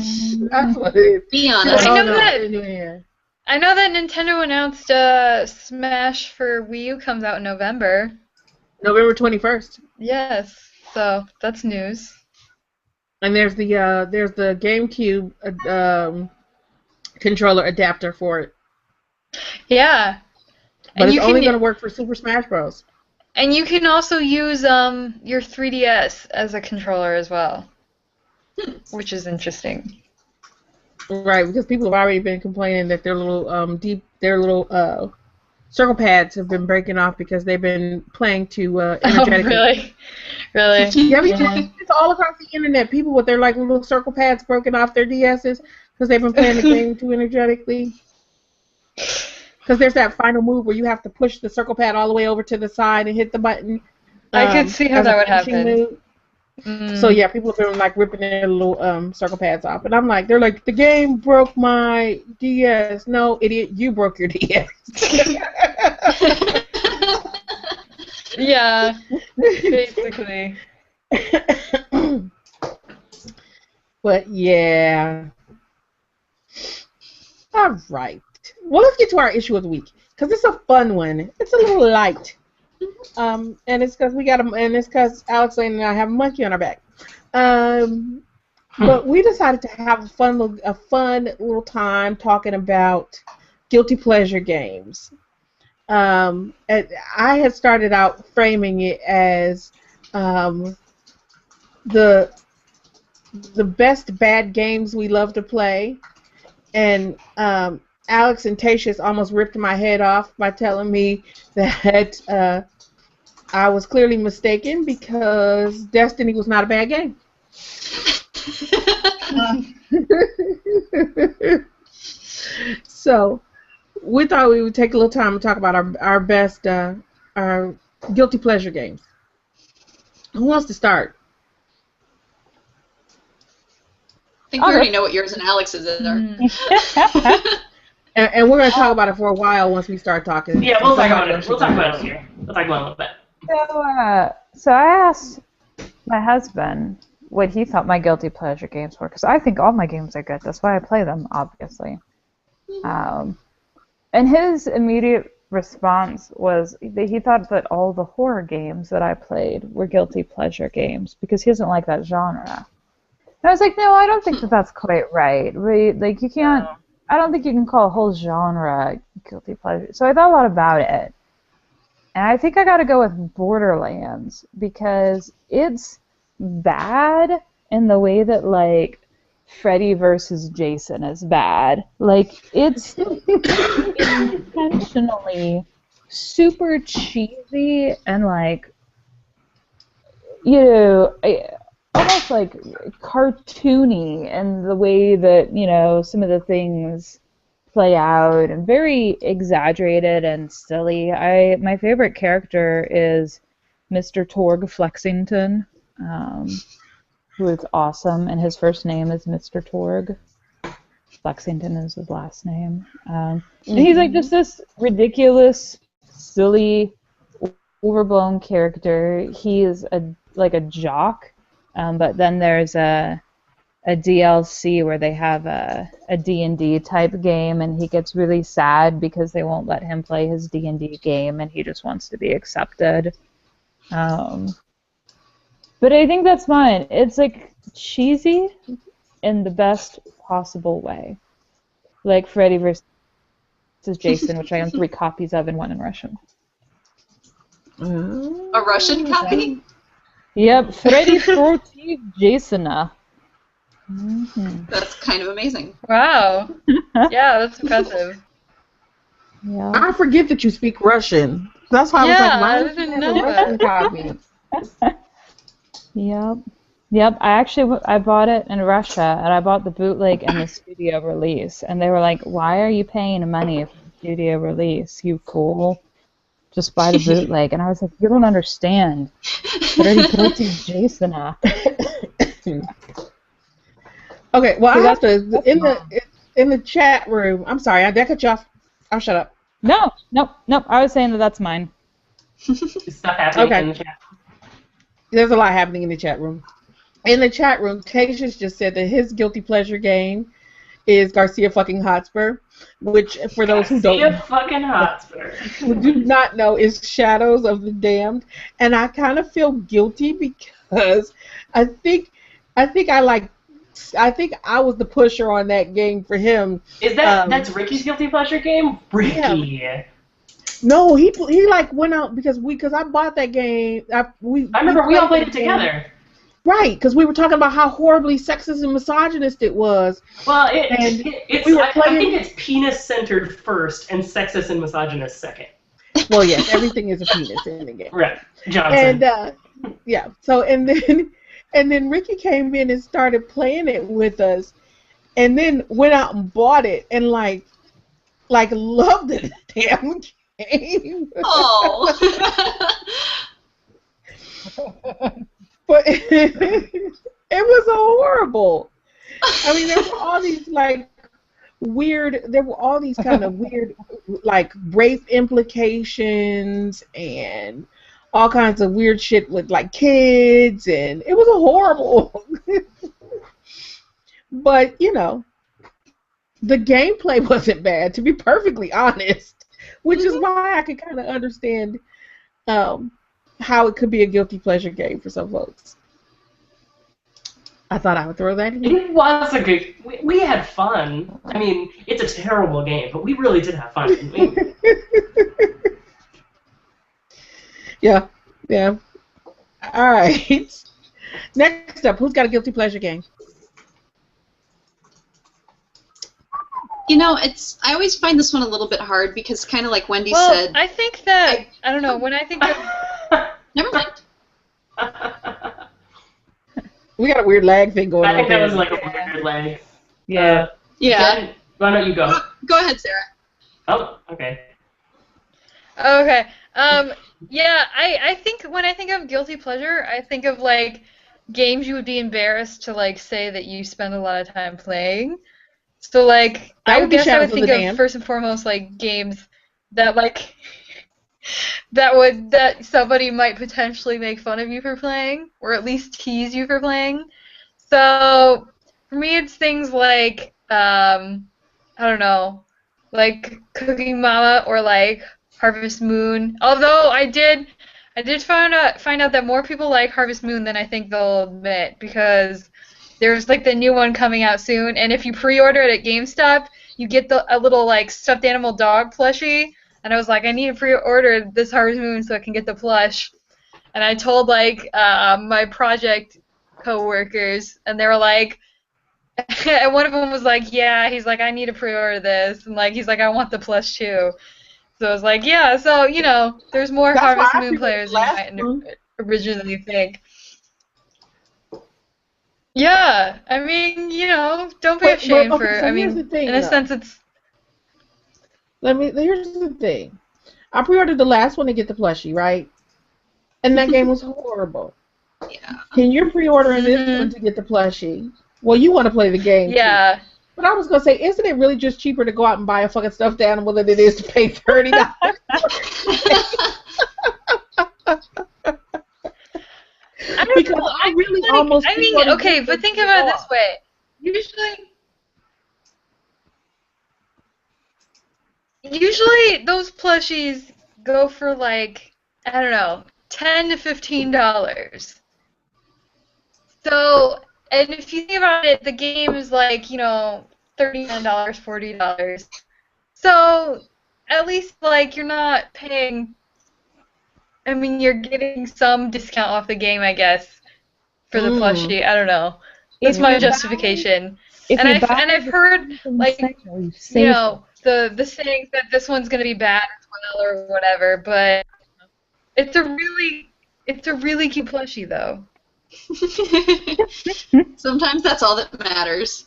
That's what it is. Be honest. I know no, that- yeah. I know that Nintendo announced Smash for Wii U comes out in November. November 21st. Yes, so that's news. And there's the GameCube controller adapter for it. Yeah. But And it's you only can- going to work for Super Smash Bros. And you can also use your 3DS as a controller as well, which is interesting. Right, because people have already been complaining that their little circle pads have been breaking off because they've been playing too energetically. Oh, really? Really? Yeah, it's all across the internet. People with their like little circle pads broken off their DSs because they've been playing the game too energetically. Because there's that final move where you have to push the circle pad all the way over to the side and hit the button. I could see how as a that would finishing happen. move. Mm. So yeah, people have been like ripping their little circle pads off, and I'm like, they're like, the game broke my DS. No, idiot, you broke your DS. Yeah, basically. But yeah. All right. Well, let's get to our issue of the week because it's a fun one. It's a little light. And it's because Alex Lane and I have a monkey on our back. But we decided to have a fun little time talking about guilty pleasure games. And I had started out framing it as the best bad games we love to play, and Alex and Tatius almost ripped my head off by telling me that I was clearly mistaken because Destiny was not a bad game. So we thought we would take a little time to talk about our best, our guilty pleasure games. Who wants to start? I think we already know what yours and Alex's are. And we're going to talk about it for a while once we start talking. Yeah, we'll talk about it. We'll talk about it here. We'll talk about it a little bit. So I asked my husband what he thought my guilty pleasure games were, because I think all my games are good. That's why I play them, obviously. And his immediate response was that he thought that all the horror games that I played were guilty pleasure games because he doesn't like that genre. And I was like, no, I don't think that that's quite right. Right? Like, you can't. I don't think you can call a whole genre guilty pleasure. So I thought a lot about it. And I think I got to go with Borderlands because it's bad in the way that, like, Freddy versus Jason is bad. Like, it's intentionally super cheesy and, like, you know, almost like cartoony in the way that, you know, some of the things play out and very exaggerated and silly. My favorite character is Mr. Torg Flexington, who is awesome, and his first name is Mr. Torg. Flexington is his last name. And he's like just this ridiculous, silly, overblown character. He is like a jock. But then there's a a DLC where they have a D&D type game, and he gets really sad because they won't let him play his D&D game, and he just wants to be accepted. But I think that's fine. It's like cheesy in the best possible way. Like Freddy versus Jason, which I own 3 copies of and 1 in Russian. A Russian copy? Yep, Freddy versus Jasona. Mm-hmm. That's kind of amazing. Wow. Yeah, that's impressive. Yeah. I forget that you speak Russian. That's why I was like, why I don't you didn't have know a Russian copy? Yep. Yep. I bought it in Russia, and I bought the bootleg and the studio release, and they were like, "Why are you paying money for the studio release? You fool! Just buy the bootleg." And I was like, "You don't understand. Freddy versus Jasona." Okay, well, See, I have that's to in the chat room. I'm sorry, I cut you off. I'll shut up. No. I was saying that's mine. Stuff happening Okay. in the chat. There's a lot happening in the chat room. In the chat room, Cassius just said that his guilty pleasure game is Garcia fucking Hotspur, which for those who do not know is Shadows of the Damned, and I kind of feel guilty because I think I was the pusher on that game for him. Is that that's Ricky's guilty pleasure game? Ricky. Yeah. No, he like went out because I bought that game. I remember we all played it together. Right, because we were talking about how horribly sexist and misogynist it was. Well, I think it's penis-centered first and sexist and misogynist second. Well, yes, everything is a penis in the game. Right, Johnson. And yeah, so and then Ricky came in and started playing it with us, and then went out and bought it and like loved the damn game. Oh. But it was horrible. I mean, there were all these kind of weird like rape implications and all kinds of weird shit with like kids, and it was a horrible. But you know, the gameplay wasn't bad, to be perfectly honest, which is why I could kind of understand how it could be a guilty pleasure game for some folks. I thought I would throw that in. It was a good. We had fun. I mean, it's a terrible game, but we really did have fun, didn't we? Yeah. All right. Next up, who's got a guilty pleasure game? You know, I always find this one a little bit hard because, kind of like Wendy said. I think that I don't know when I think of. Never mind. We got a weird lag thing going on. I think that was like a weird lag. Yeah. Yeah. Jen, why don't you go? Go ahead, Sarah. Oh, okay. Okay. Yeah, I think when I think of guilty pleasure, I think of like games you would be embarrassed to like say that you spend a lot of time playing. So like I guess I would think of first and foremost like games that like that somebody might potentially make fun of you for playing, or at least tease you for playing. So for me, it's things like I don't know, like Cooking Mama or like Harvest Moon. Although I did find out that more people like Harvest Moon than I think they'll admit, because there's like the new one coming out soon, and if you pre-order it at GameStop, you get a little like stuffed animal dog plushie. And I was like, I need to pre-order this Harvest Moon so I can get the plush. And I told like my project co-workers, and they were like, and one of them was like, yeah, he's like, I need to pre-order this, and like he's like, I want the plush too. So I was like, yeah, so you know, there's more Harvest Moon players than you might originally think. Yeah, I mean, you know, don't be ashamed for. So I mean, in a sense, it's. Here's the thing. I pre-ordered the last one to get the plushie, right? And that game was horrible. Yeah. Can you pre-order this one to get the plushie? Well, you want to play the game. Yeah. Too. But I was gonna say, isn't it really just cheaper to go out and buy a fucking stuffed animal than it is to pay $30? Because I really almost. I mean, okay, but think about it this way. Usually those plushies go for like, I don't know, $10 to $15. So, and if you think about it, the game is like, $39, $40. So, at least like you're not paying. I mean, you're getting some discount off the game, I guess, for the plushie. I don't know. That's my justification. And I've heard like the sayings that this one's gonna be bad as well or whatever, but it's a really cute plushie though. Sometimes that's all that matters.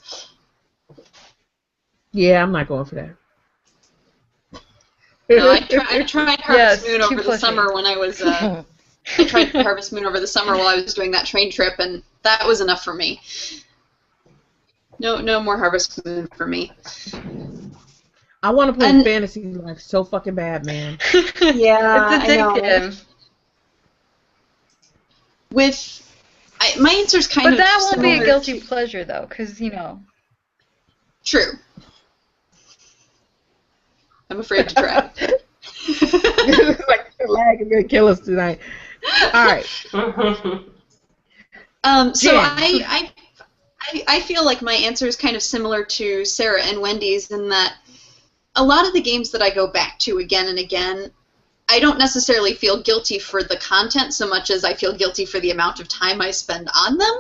Yeah, I'm not going for that. No, I tried Harvest Moon over the summer when I was. I tried Harvest Moon over the summer while I was doing that train trip, and that was enough for me. No more Harvest Moon for me. I want to play Fantasy Life so fucking bad, man. Yeah, it's addictive. My answer's kind of. But that won't be a guilty pleasure though, because True. I'm afraid to try. Like the lag is gonna kill us tonight. All right. So I feel like my answer is kind of similar to Sarah and Wendy's in that a lot of the games that I go back to again and again, I don't necessarily feel guilty for the content so much as I feel guilty for the amount of time I spend on them.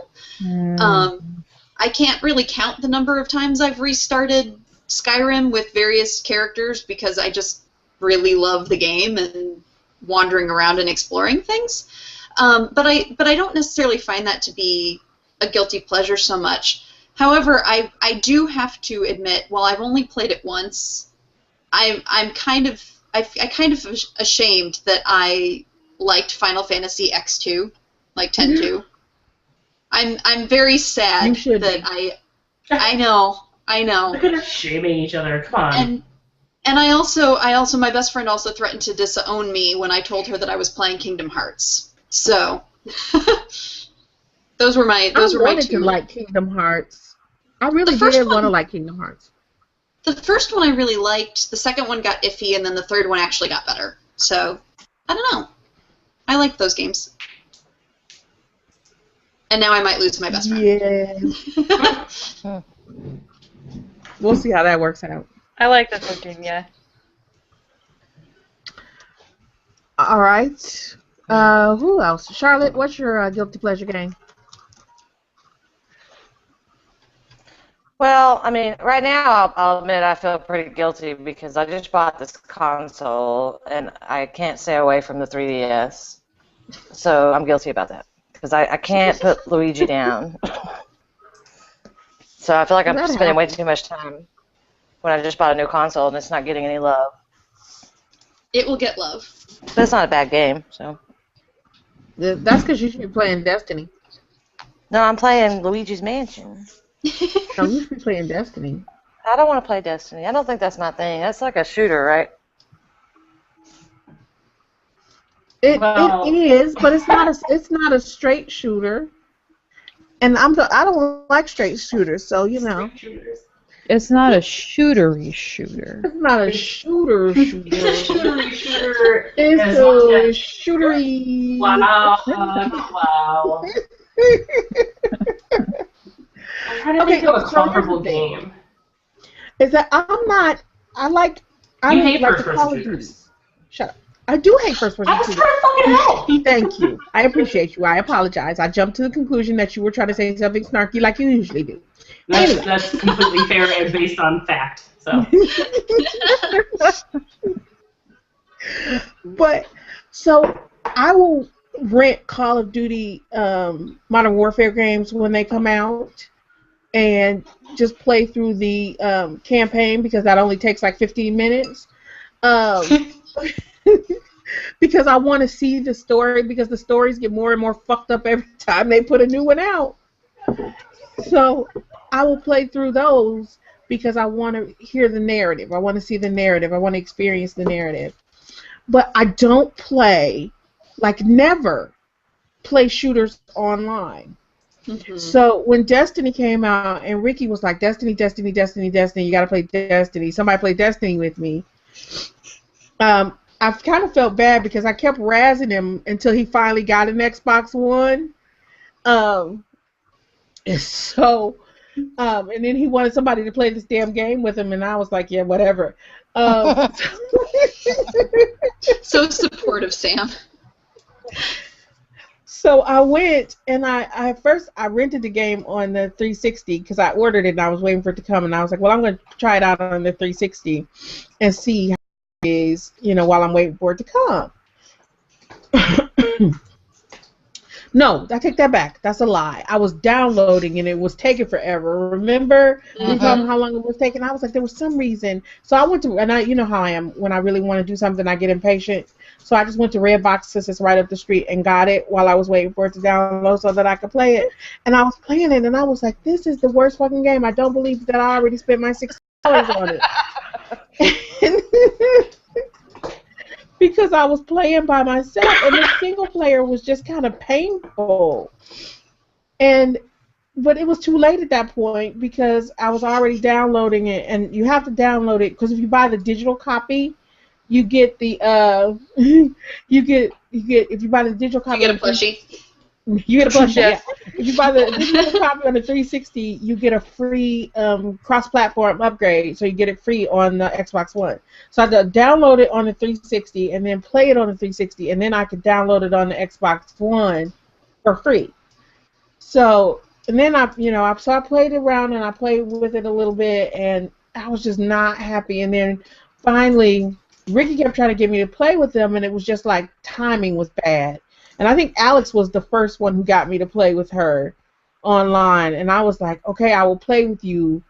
I can't really count the number of times I've restarted Skyrim with various characters because I just really love the game and wandering around and exploring things. But I don't necessarily find that to be a guilty pleasure so much. However, I do have to admit, while I've only played it once, I'm kind of ashamed that I liked Final Fantasy X2, like 10-2. I'm very sad that I know. Look at us shaming each other. Come on. And I also my best friend also threatened to disown me when I told her that I was playing Kingdom Hearts. So those were my two. I wanted to like Kingdom Hearts. I really did want to like Kingdom Hearts. The first one I really liked. The second one got iffy, and then the third one actually got better. So I don't know. I liked those games. And now I might lose my best friend. Yeah. We'll see how that works out. I like that looking, yeah. All right. Who else? Charlotte, what's your guilty pleasure game? Well, I mean, right now I'll admit I feel pretty guilty because I just bought this console and I can't stay away from the 3DS. So I'm guilty about that because I can't put Luigi down. So I feel like I'm spending way too much time when I just bought a new console and it's not getting any love. It will get love. But it's not a bad game, so. That's because you should be playing Destiny. No, I'm playing Luigi's Mansion. No, you should be playing Destiny. I don't want to play Destiny. I don't think that's my thing. That's like a shooter, right? It is, but it's not a straight shooter. And I don't like straight shooters, so It's not a shootery shooter. It's not a shooter. Shootery shooter. It's a shootery. Wow. Wow. I'm trying to think of a comparable game. Is that I like the Call of Duty. Shut up. I do hate first-person I was shooters. trying to fucking help. Thank you. I appreciate you. I apologize. I jumped to the conclusion that you were trying to say something snarky like you usually do. That's completely fair and based on fact. So. But so I will rent Call of Duty Modern Warfare games when they come out and just play through the campaign because that only takes like 15 minutes. Because I want to see the story because the stories get more and more fucked up every time they put a new one out. So I will play through those because I want to hear the narrative. I want to see the narrative. I want to experience the narrative. But I don't never play shooters online. Mhm. So when Destiny came out and Ricky was like, Destiny, Destiny, Destiny, Destiny, you gotta play Destiny. Somebody play Destiny with me. I kind of felt bad because I kept razzing him until he finally got an Xbox One. Um, and so, and then he wanted somebody to play this damn game with him, and I was like, yeah, whatever. So supportive, Sam. So I went and I first I rented the game on the 360 because I ordered it and I was waiting for it to come, and I was like, well, I'm going to try it out on the 360 and see how it is, while I'm waiting for it to come. No, I take that back. That's a lie. I was downloading and it was taking forever. Remember we were talking about how long it was taking? I was like, there was some reason. So I went to, and you know how I am. When I really want to do something, I get impatient. So I just went to Redbox, since it's right up the street, and got it while I was waiting for it to download so that I could play it. And I was playing it, and I was like, this is the worst fucking game. I don't believe that I already spent my $60 on it. Because I was playing by myself, and the single player was just kind of painful. But it was too late at that point because I was already downloading it, and you have to download it because if you buy the digital copy, you get the you get if you buy the digital copy, You get a plushie. You get a plushie. Yeah. Yeah. If you buy the digital copy on the 360, you get a free cross-platform upgrade, so you get it free on the Xbox One. So I had to download it on the 360 and then play it on the 360, and then I could download it on the Xbox One for free. So and then I played around and I played with it a little bit, and I was just not happy. And then finally, Ricky kept trying to get me to play with them, and it was just like timing was bad. And I think Alex was the first one who got me to play with her online. And I was like, okay, I will play with you.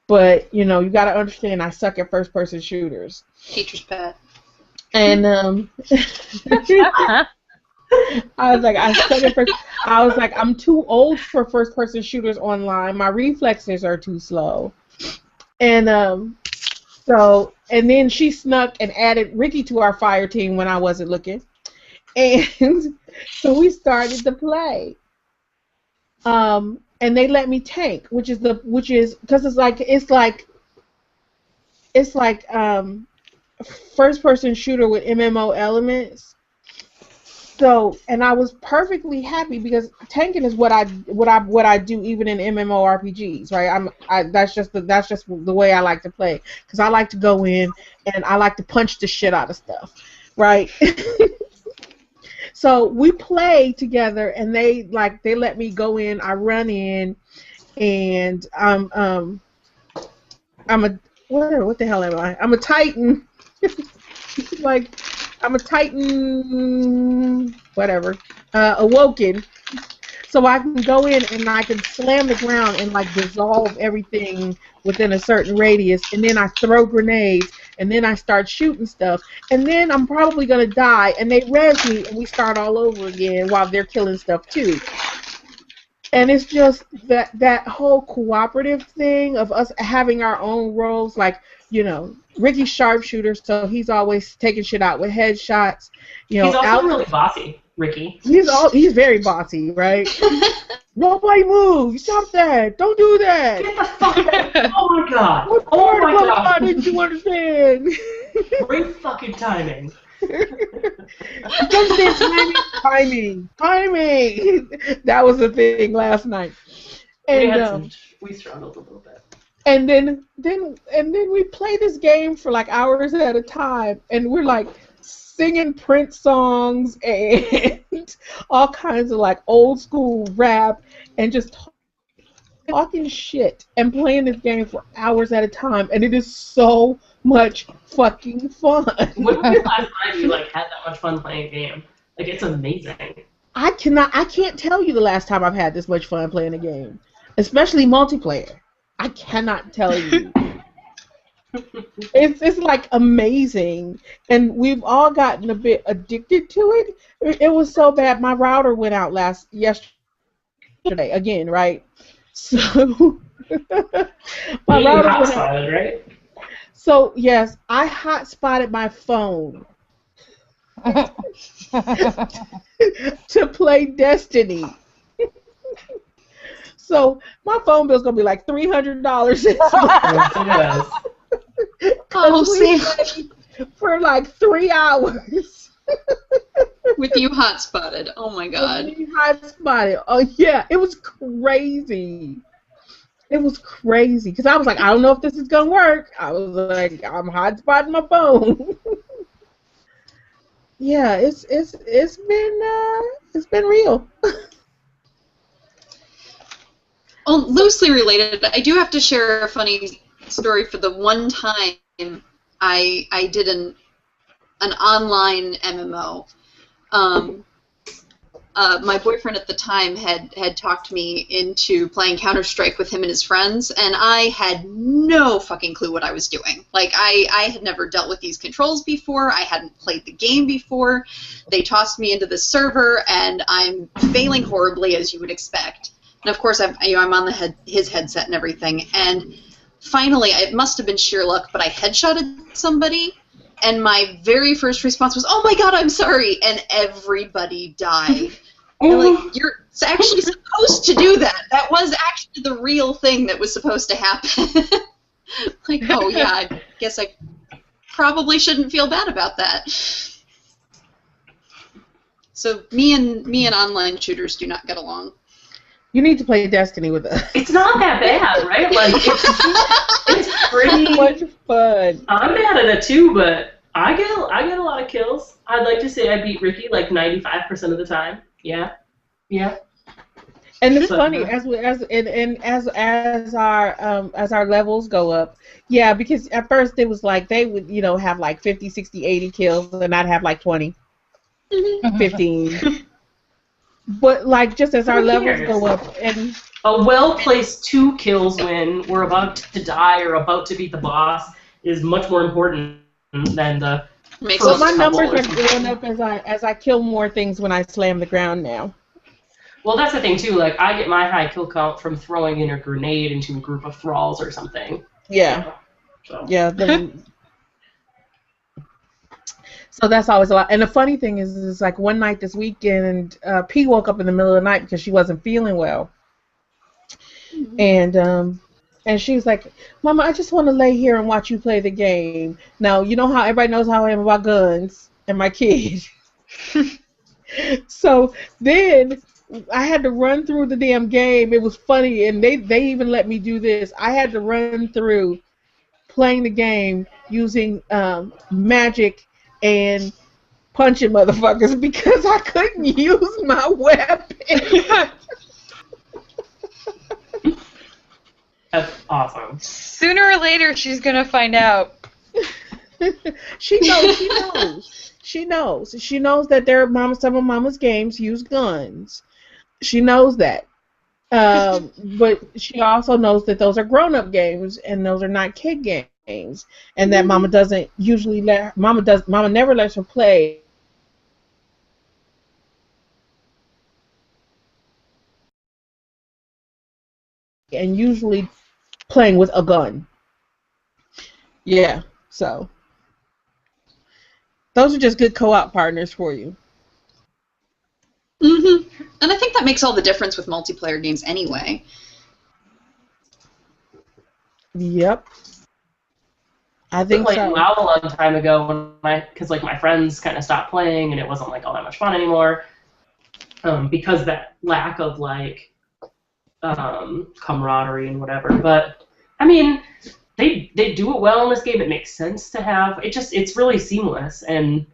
But, you got to understand I suck at first-person shooters. Teacher's pet. And I was like, I was like, I'm too old for first-person shooters online. My reflexes are too slow. And and then she snuck and added Ricky to our fire team when I wasn't looking. And so we started to play, and they let me tank, which is because it's like first person shooter with MMO elements. So, and I was perfectly happy because tanking is what I do even in MMORPGs, right? That's just the way I like to play because I like to go in and I like to punch the shit out of stuff, right? So we play together, and they let me go in. I run in, and I'm a what the hell am I? I'm a Titan. I'm a Titan, whatever, awoken. So I can go in and I can slam the ground and dissolve everything within a certain radius, and then I throw grenades, and then I start shooting stuff, and then I'm probably gonna die, and they res me, and we start all over again while they're killing stuff too. And it's just that whole cooperative thing of us having our own roles, Ricky's sharpshooter, so he's always taking shit out with headshots. He's also really bossy, Ricky. He's very bossy, right? Nobody move! Stop that! Don't do that! Get the fuck out! Oh my god! What Oh my part god! didn't you understand? Great fucking timing. Don't say timing! That was the thing last night. And we struggled a little bit. And then we play this game for hours at a time, and we're singing Prince songs and all kinds of old school rap and just talking shit and playing this game for hours at a time, and it is so much fucking fun. When was the last time you had that much fun playing a game? It's amazing. I can't tell you the last time I've had this much fun playing a game, especially multiplayer. I cannot tell you. It's amazing, and we've all gotten a bit addicted to it. It was so bad. My router went out yesterday again, right? So my router went out. Right? So yes, I hotspotted my phone to play Destiny. So my phone bill's gonna be like $300 this month. Yes, it is. Oh, we see, played for like 3 hours. with you hotspotted. Oh my god. We hotspotted. Oh yeah, it was crazy. It was crazy because I was like, I don't know if this is gonna work. I was like, I'm hotspotting my phone. Yeah, it's been real. Oh, loosely related, I do have to share a funny story for the one time I did an online MMO. My boyfriend at the time had talked me into playing Counter-Strike with him and his friends, and I had no fucking clue what I was doing. Like, I had never dealt with these controls before. I hadn't played the game before. They tossed me into the server, and I'm failing horribly, as you would expect. And of course, I'm on his headset and everything. And finally, it must have been sheer luck, but I headshotted somebody. And my very first response was, "Oh my god, I'm sorry!" And everybody died. And like, you're actually supposed to do that. That was actually the real thing that was supposed to happen. Like, oh yeah, I guess I probably shouldn't feel bad about that. So me and online shooters do not get along. You need to play Destiny with us. It's not that bad, right? Like, it's pretty much fun. I'm bad at it too, but I get a lot of kills. I'd like to say I beat Ricky like 95% of the time. Yeah. And it's funny as our levels go up. Yeah, because at first it was like they would, have like 50, 60, 80 kills and I'd have like 20, 15. But like just as our levels go up and a well-placed 2 kills when we're about to die or about to beat the boss is much more important than the So my numbers are going up as I kill more things when I slam the ground now. Well, that's the thing too. Like, I get my high kill count from throwing in a grenade into a group of thralls or something. Yeah. So. Yeah. So that's always a lot. And the funny thing is like one night this weekend, P woke up in the middle of the night because she wasn't feeling well, and she was like, "Mama, I just want to lay here and watch you play the game." Now you know how everybody knows how I am about guns and my kid. So then I had to run through the damn game. It was funny, and they even let me do this. I had to run through playing the game using magic and punching motherfuckers because I couldn't use my weapon. That's awesome. Sooner or later, she's gonna find out. She knows. She knows that some of Mama's games use guns. She knows that. But she also knows that those are grown-up games and those are not kid games, and that Mama doesn't usually Mama never lets her play and usually playing with a gun. Yeah, so those are just good co-op partners for you. And I think that makes all the difference with multiplayer games anyway. Yep. I think like so. WoW a long time ago because my friends kind of stopped playing and it wasn't like all that much fun anymore, because that lack of like camaraderie and whatever. But I mean, they do it well in this game. It makes sense to have it's really seamless and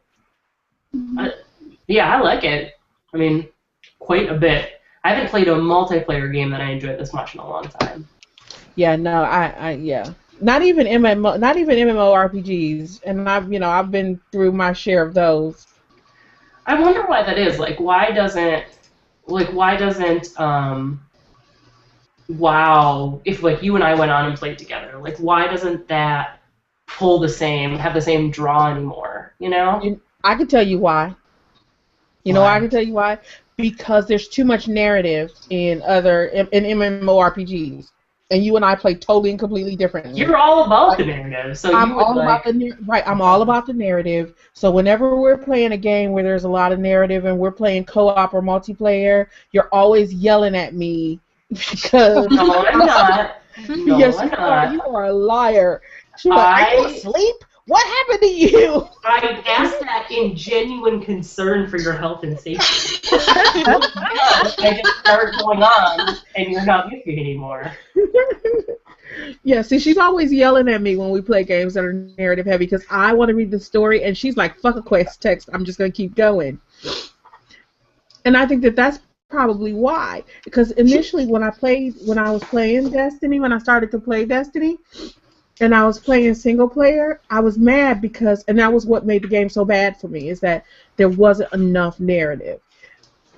I like it. I mean, quite a bit. I haven't played a multiplayer game that I enjoyed this much in a long time. Yeah, no, yeah. Not even MMORPGs, and I've been through my share of those. I wonder why that is. Why doesn't WoW, if you and I went on and played together, why doesn't that have the same draw anymore, I can tell you why. I can tell you why? Because there's too much narrative in MMORPGs. And you and I play totally and completely differently. You're all about the narrative, so I'm all about the narrative. So whenever we're playing a game where there's a lot of narrative and we're playing co-op or multiplayer, you're always yelling at me Because No, I'm not. No, yes, I'm you are. not. You are a liar. She's like, are you asleep? What happened to you? I asked that in genuine concern for your health and safety. I just start going on, and you're not with me anymore. Yeah, see, she's always yelling at me when we play games that are narrative heavy because I want to read the story, and she's like, fuck a quest text, I'm just going to keep going. And I think that that's probably why. Because initially when I was playing Destiny, when I started to play Destiny, and I was playing single player, I was mad because, and that was what made the game so bad for me, is that there wasn't enough narrative.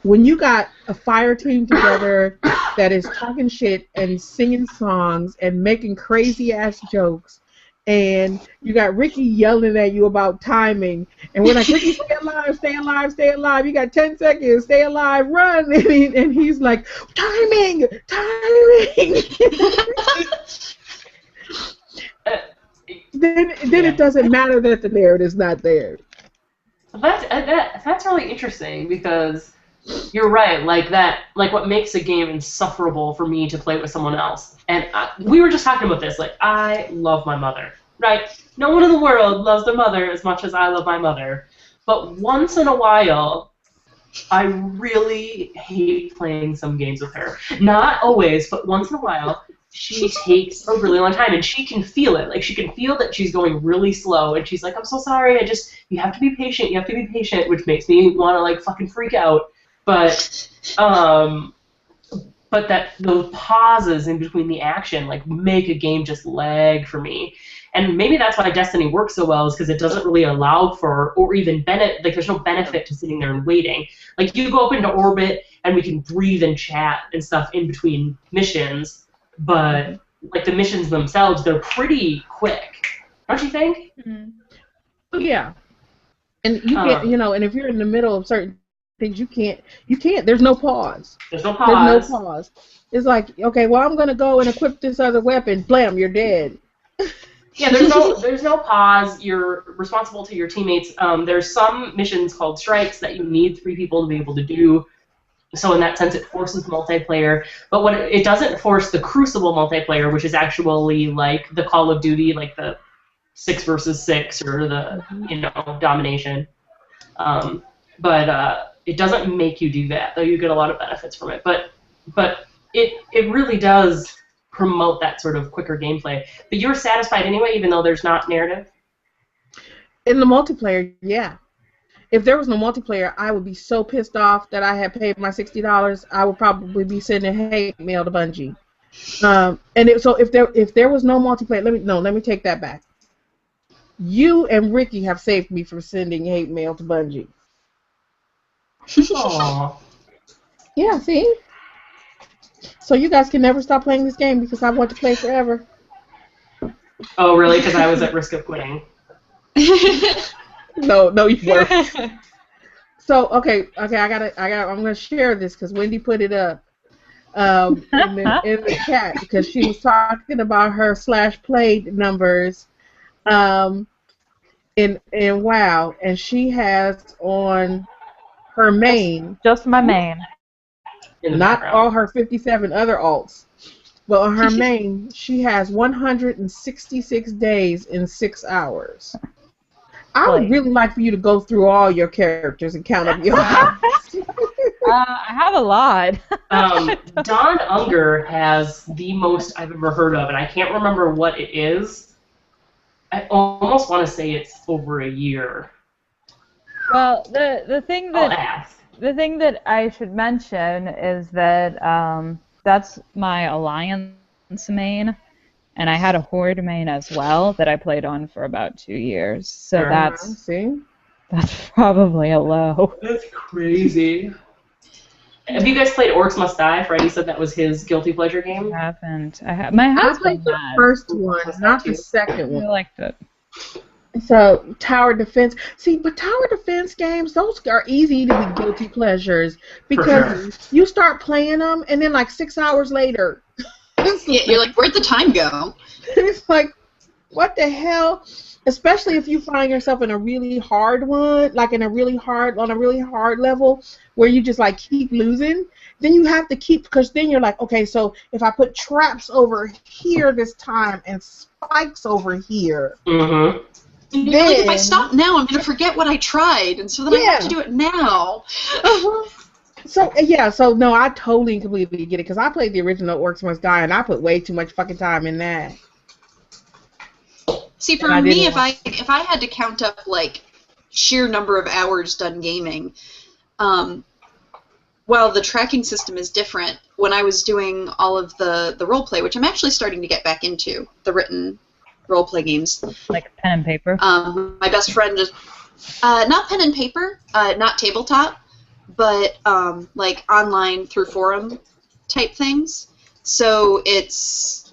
When you got a fire team together that is talking shit and singing songs and making crazy ass jokes, and you got Ricky yelling at you about timing, and we're like, Ricky, stay alive, stay alive, stay alive, you got 10 seconds, stay alive, run, and he's like, timing, timing. Then it doesn't matter that the narrative's not there. That's really interesting because you're right. Like what makes a game insufferable for me to play with someone else. And we were just talking about this. Like, I love my mother, right? No one in the world loves their mother as much as I love my mother. But once in a while, I really hate playing some games with her. Not always, but once in a while. She takes a really long time, and she can feel it. Like, she can feel that she's going really slow, and she's like, I'm so sorry, you have to be patient, which makes me want to, like, fucking freak out. But that those pauses in between the action, like, make a game just lag for me. And maybe that's why Destiny works so well, is because it doesn't really allow for, or even there's no benefit to sitting there and waiting. Like, you go up into orbit, and we can breathe and chat and stuff in between missions, but like the missions themselves, they're pretty quick, don't you think? Mm-hmm. Yeah, and you can't, and if you're in the middle of certain things, you can't. There's no pause. There's no pause. It's like, okay, well, I'm gonna go and equip this other weapon. Blam, you're dead. Yeah, there's no pause. You're responsible to your teammates. There's some missions called strikes that you need 3 people to be able to do. So in that sense, it forces multiplayer. But what it doesn't force the Crucible multiplayer, which is actually like the Call of Duty, like the 6 versus 6 or the domination. But it doesn't make you do that, though you get a lot of benefits from it. But it really does promote that sort of quicker gameplay. But you're satisfied anyway, even though there's not narrative? In the multiplayer, yeah. If there was no multiplayer, I would be so pissed off that I had paid my $60. I would probably be sending hate mail to Bungie. So if there was no multiplayer, let me take that back. You and Ricky have saved me from sending hate mail to Bungie. Aww. Yeah, see? So you guys can never stop playing this game because I want to play forever. Oh, really? Because I was at risk of quitting. No, you weren't. So okay, I'm gonna share this because Wendy put it up in the chat because she was talking about her /play numbers in WoW, and she has on her main, just my main, not all her 57 other alts, but on her main she has 166 days in 6 hours. I would really like for you to go through all your characters and count up your hours. I have a lot. Don Unger has the most I've ever heard of, and I can't remember what it is. I almost want to say it's over a year. Well, the thing that I should mention is that that's my Alliance main. And I had a Horde main as well that I played on for about 2 years. So that's probably a low. That's crazy. Have you guys played Orcs Must Die? Freddie said that was his guilty pleasure game. I haven't. My husband played the first one, not the second one. I liked it. So Tower Defense. See, but Tower Defense games, those are easy to be guilty pleasures because you start playing them, and then like 6 hours later. Yeah, you're like, where'd the time go? It's like, what the hell? especially if you find yourself in a really hard one, like on a really hard level where you just like keep losing, then you have to keep, because then you're like, okay, so if I put traps over here this time and spikes over here, Mm-hmm. And you're like, if I stop now, I'm going to forget what I tried, and so then I have to do it now. So no, I totally and completely get it, because I played the original Orcs Must Die, and I put way too much fucking time in that. See, for me, if I had to count up like sheer number of hours done gaming, while the tracking system is different, when I was doing all of the role play, which I'm actually starting to get back into, the written role play games, Like pen and paper. my best friend just not pen and paper, not tabletop, but like online through forum type things. So it's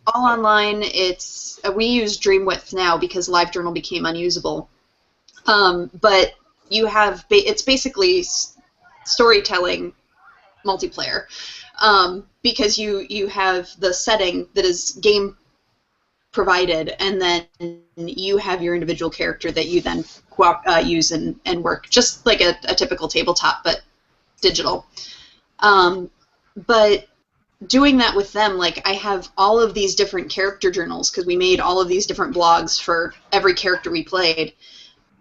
all online. It's we use Dreamwidth now because LiveJournal became unusable. But you have it's basically storytelling multiplayer, because you have the setting that is game provided, and then you have your individual character that you then use and work, just like a typical tabletop, but digital. But doing that with them, like I have all of these different character journals because we made all of these different blogs for every character we played,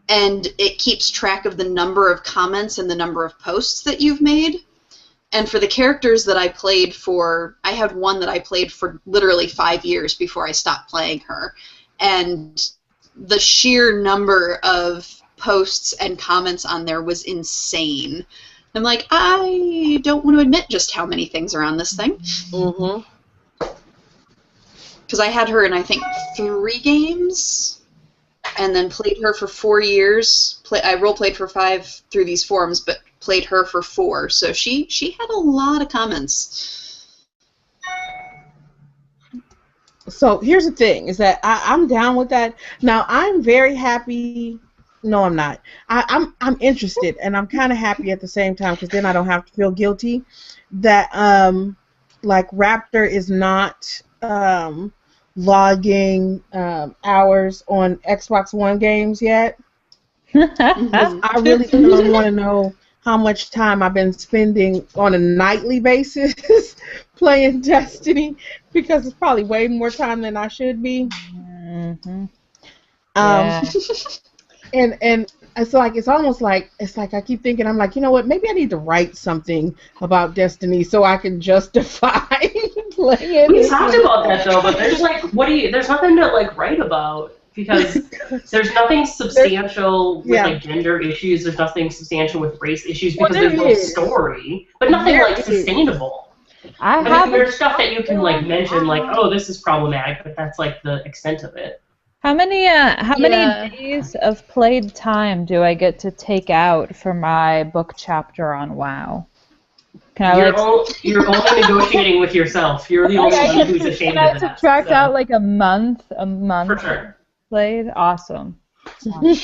and it keeps track of the number of comments and the number of posts that you've made. And for the characters that I played for, I had one that I played for literally 5 years before I stopped playing her. And the sheer number of posts and comments on there was insane. I'm like, I don't want to admit just how many things are on this thing. Mm-hmm. Because I had her in, I think, 3 games, and then played her for 4 years. I role-played for 5 through these forums, but played her for 4, so she had a lot of comments. So here's the thing, is that I'm down with that. Now I'm very happy. No, I'm not. I'm interested, and I'm kind of happy at the same time, because then I don't have to feel guilty that like Raptor is not logging hours on Xbox One games yet. I really don't want to know how much time I've been spending on a nightly basis playing Destiny, because it's probably way more time than I should be. Mm-hmm. Yeah. And it's almost like I keep thinking, I'm like, you know what, maybe I need to write something about Destiny so I can justify playing. We talked about that though, but there's like, there's nothing to like write about, because there's nothing substantial with like gender issues. There's nothing substantial with race issues, because there's no story, but nothing like sustainable. I mean, there's stuff that you can like mention, like, oh, this is problematic, but that's like the extent of it. How many days of played time do I get to take out for my book chapter on WoW? You're only negotiating with yourself. You're the only one who's ashamed of that. Can I subtract out like a month for sure. Played? Awesome. What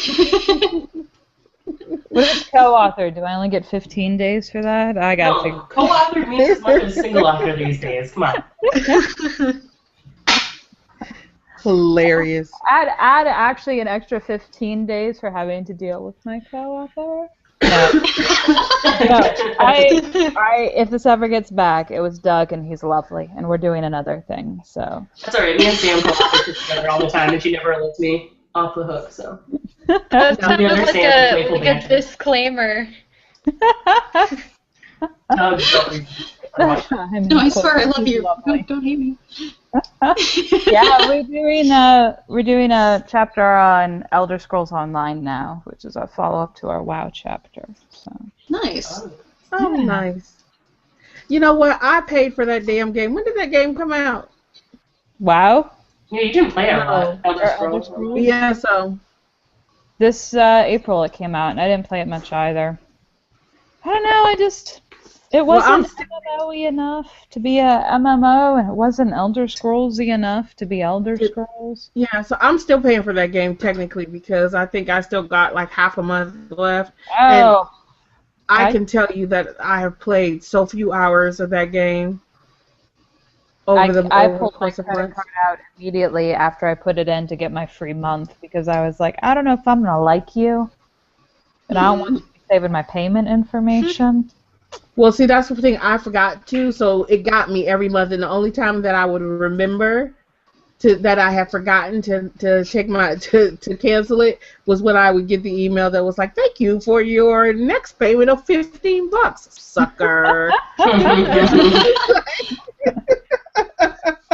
if it's co-author? Do I only get 15 days for that? I gotta figure. Co-author means as much as single author these days. Come on. Hilarious. Add actually an extra 15 days for having to deal with my co-author. No. If this ever gets back, it was Doug, and he's lovely, and we're doing another thing, so. That's alright. Me and Sam co-author together all the time, and she never lets me off the hook, so. That sounds like a disclaimer. No, I swear I love you. Don't hate me. Yeah, we're doing a chapter on Elder Scrolls Online now, which is a follow-up to our WoW chapter. So nice. Oh, nice. You know what? I paid for that damn game. When did that game come out? WoW? Yeah, you didn't play it a lot. Elder Scrolls. Yeah, so. This April it came out, and I didn't play it much either. I don't know, it wasn't MMO-y enough to be a MMO, and it wasn't Elder Scrolls-y enough to be Elder Scrolls. Yeah, so I'm still paying for that game technically, because I think I still got like half a month left. Oh. And I can tell you that I have played so few hours of that game I over the pulled my course of credit months? card out immediately after I put it in to get my free month because I was like, I don't know if I'm gonna like you, and I don't want you to be saving my payment information. Well, see, that's the thing I forgot too, so it got me every month, and the only time that I would remember that I had forgotten to take to cancel it was when I would get the email that was like, "Thank you for your next payment of $15, sucker."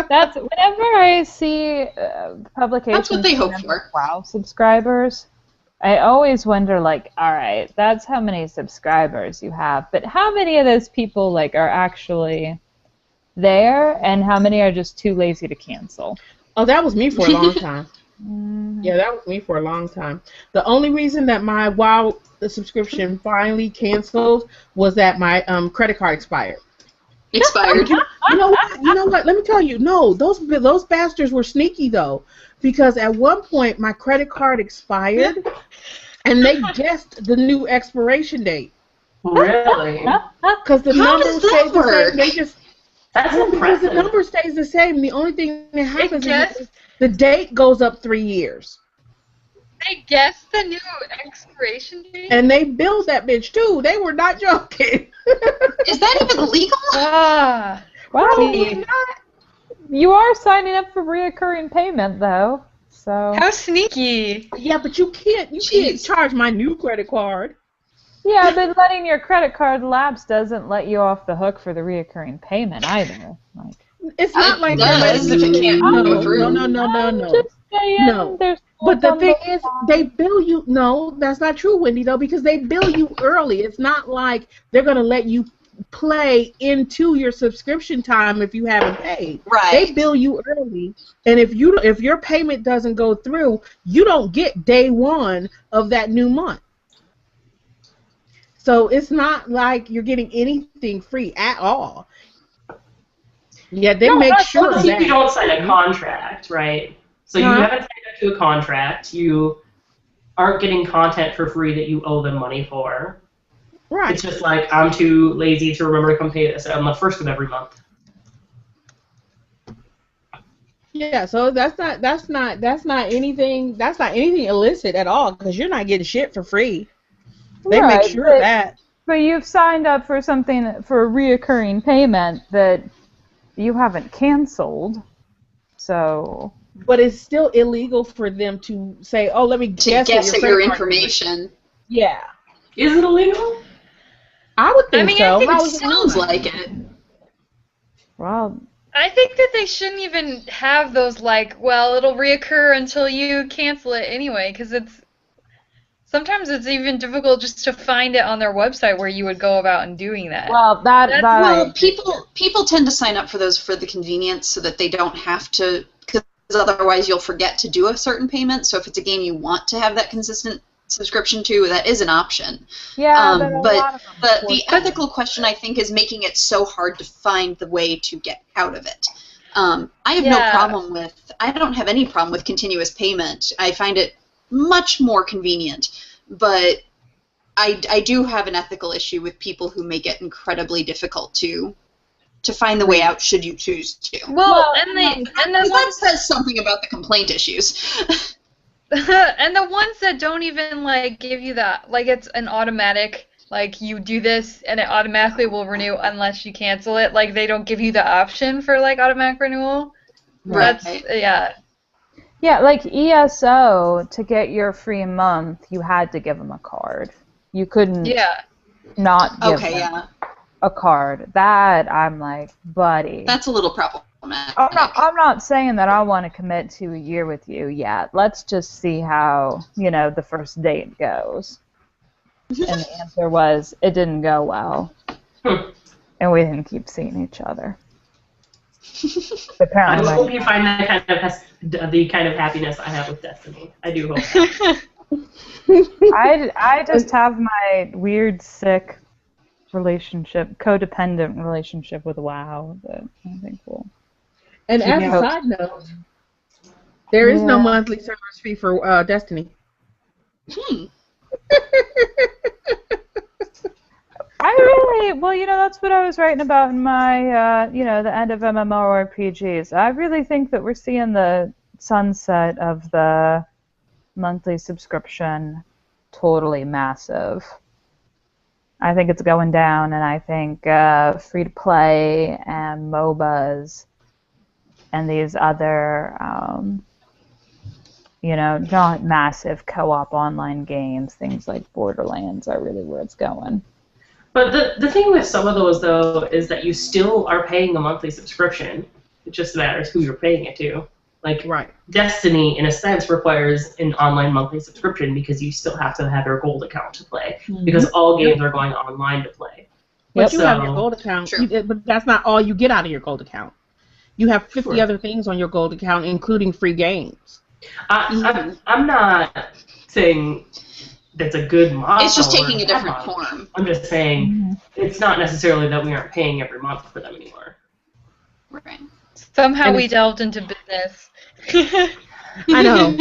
That's whenever I see publications That's what they hope from for. WoW subscribers, I always wonder, like, all right, that's how many subscribers you have, but how many of those people like are actually there, and how many are just too lazy to cancel? Oh, that was me for a long time. Yeah, that was me for a long time. The only reason that my WoW subscription finally canceled was that my credit card expired. Expired. You know what? You know what? Let me tell you. No, those bastards were sneaky though, because at one point my credit card expired, and they guessed the new expiration date. Really? Because the How number does that stays the work? same. They just That's because the impressive. number stays the same. The only thing that happens guessed- is the date goes up 3 years, They guessed the new expiration date? and they billed that bitch too. They were not joking. Is that even legal? Ah. Well, Probably not. you are signing up for reoccurring payment though, so How sneaky. Yeah, but you can't Jeez. charge my new credit card. yeah, but letting your credit card lapse doesn't let you off the hook for the reoccurring payment either. Like, It's not It like does if it can't go through. No. just saying, No. there's But the some thing that- is, they bill you. No, that's not true, Wendy, though, because they bill you early. It's not like they're going to let you play into your subscription time if you haven't paid. Right. They bill you early, and if your payment doesn't go through, you don't get day one of that new month. So it's not like you're getting anything free at all. Yeah, they make sure Well, of see, you that. don't sign a contract, right? So you Huh? haven't signed up to a contract. You aren't getting content for free that you owe them money for. Right. It's just like, I'm too lazy to remember to come pay this on the first of every month. Yeah, so that's not anything illicit at all, because you're not getting shit for free. They make Right, sure of that. But you've signed up for something for a reoccurring payment that you haven't canceled, so. But it's still illegal for them to say, "Oh, let me To guess guess what at your your credit card number is." information. Yeah, Is it illegal? I would think I mean, so. I think How It is it sounds not? like it. Well, I think that they shouldn't even have those, like, well, it'll reoccur until you cancel it anyway, because sometimes it's even difficult just to find it on their website where you would go about and doing that. well, that Well, people tend to sign up for those for the convenience so that they don't have to, because otherwise you'll forget to do a certain payment. So if it's a game you want to have that consistent subscription to, that is an option. yeah, but a But lot of them the ethical question, I think, is making it so hard to find the way to get out of it. I have no Yeah. problem with, I don't have any problem with continuous payment. I find it much more convenient. But I do have an ethical issue with people who make it incredibly difficult to find the way out should you choose to. Well, and Because that says something about the complaint issues. and the ones that don't even, like, give you that, like, it's an automatic, like, you do this and it automatically will renew unless you cancel it. Like, they don't give you the option for, like, automatic renewal. Right. That's, yeah. Yeah, like ESO, to get your free month, you had to give them a card. You couldn't Yeah. not give Okay, them yeah. a card. That, I'm like, buddy. That's a little problematic. I'm not saying that I want to commit to a year with you yet. Let's just see how, the first date goes. And the answer was, it didn't go well. And we didn't keep seeing each other. I Apparently, hope you find the kind of happiness I have with Destiny. I do hope that. I just have my weird, sick relationship, codependent relationship with WoW that I think will. And as a side note, there is no monthly service fee for Destiny. Well, that's what I was writing about in my, the end of MMORPGs. I really think that we're seeing the sunset of the monthly subscription totally massive. I think it's going down, and I think free-to-play and MOBAs and these other, not massive co-op online games, things like Borderlands are really where it's going. But the thing with some of those, though, is that you still are paying a monthly subscription. It just matters who you're paying it to. Like, Right. Destiny, in a sense, requires an online monthly subscription because you still have to have your gold account to play. Mm-hmm. Because all games are going online to play. But you So- have your gold account, but that's not all you get out of your gold account. You have 50 other things on your gold account, including free games. I'm not saying that's a good model. It's just taking or a different model. form. I'm just saying it's not necessarily that we aren't paying every month for them anymore. Right. Somehow we delved into business. I know.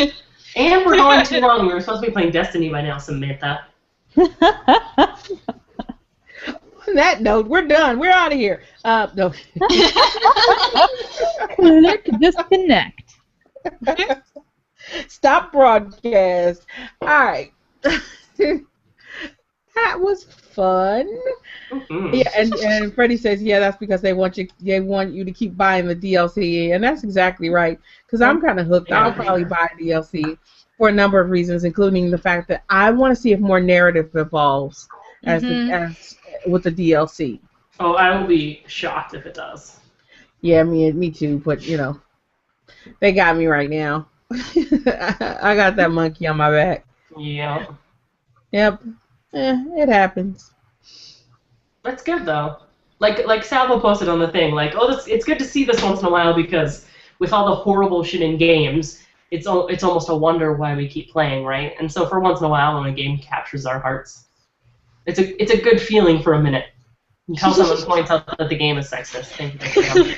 And we're going too long. We were supposed to be playing Destiny by now, Samantha. On that note, we're done. We're out of here. No. Disconnect. Stop broadcast. All right. That was fun. Mm-hmm. Yeah, and Freddie says, yeah, that's because they want you to keep buying the DLC, and that's exactly right. Because I'm kind of hooked. I'll probably buy DLC for a number of reasons, including the fact that I want to see if more narrative evolves as with the DLC. Oh, I will be shocked if it does. Yeah, me too. But they got me right now. I got that monkey on my back. Yeah. Yep. It happens. That's good though. Like Salvo posted on the thing, like, oh, it's good to see this once in a while because with all the horrible shit in games, it's almost a wonder why we keep playing, right? And so for once in a while, when a game captures our hearts, it's a good feeling for a minute. Until someone points out that the game is sexist. Thank you.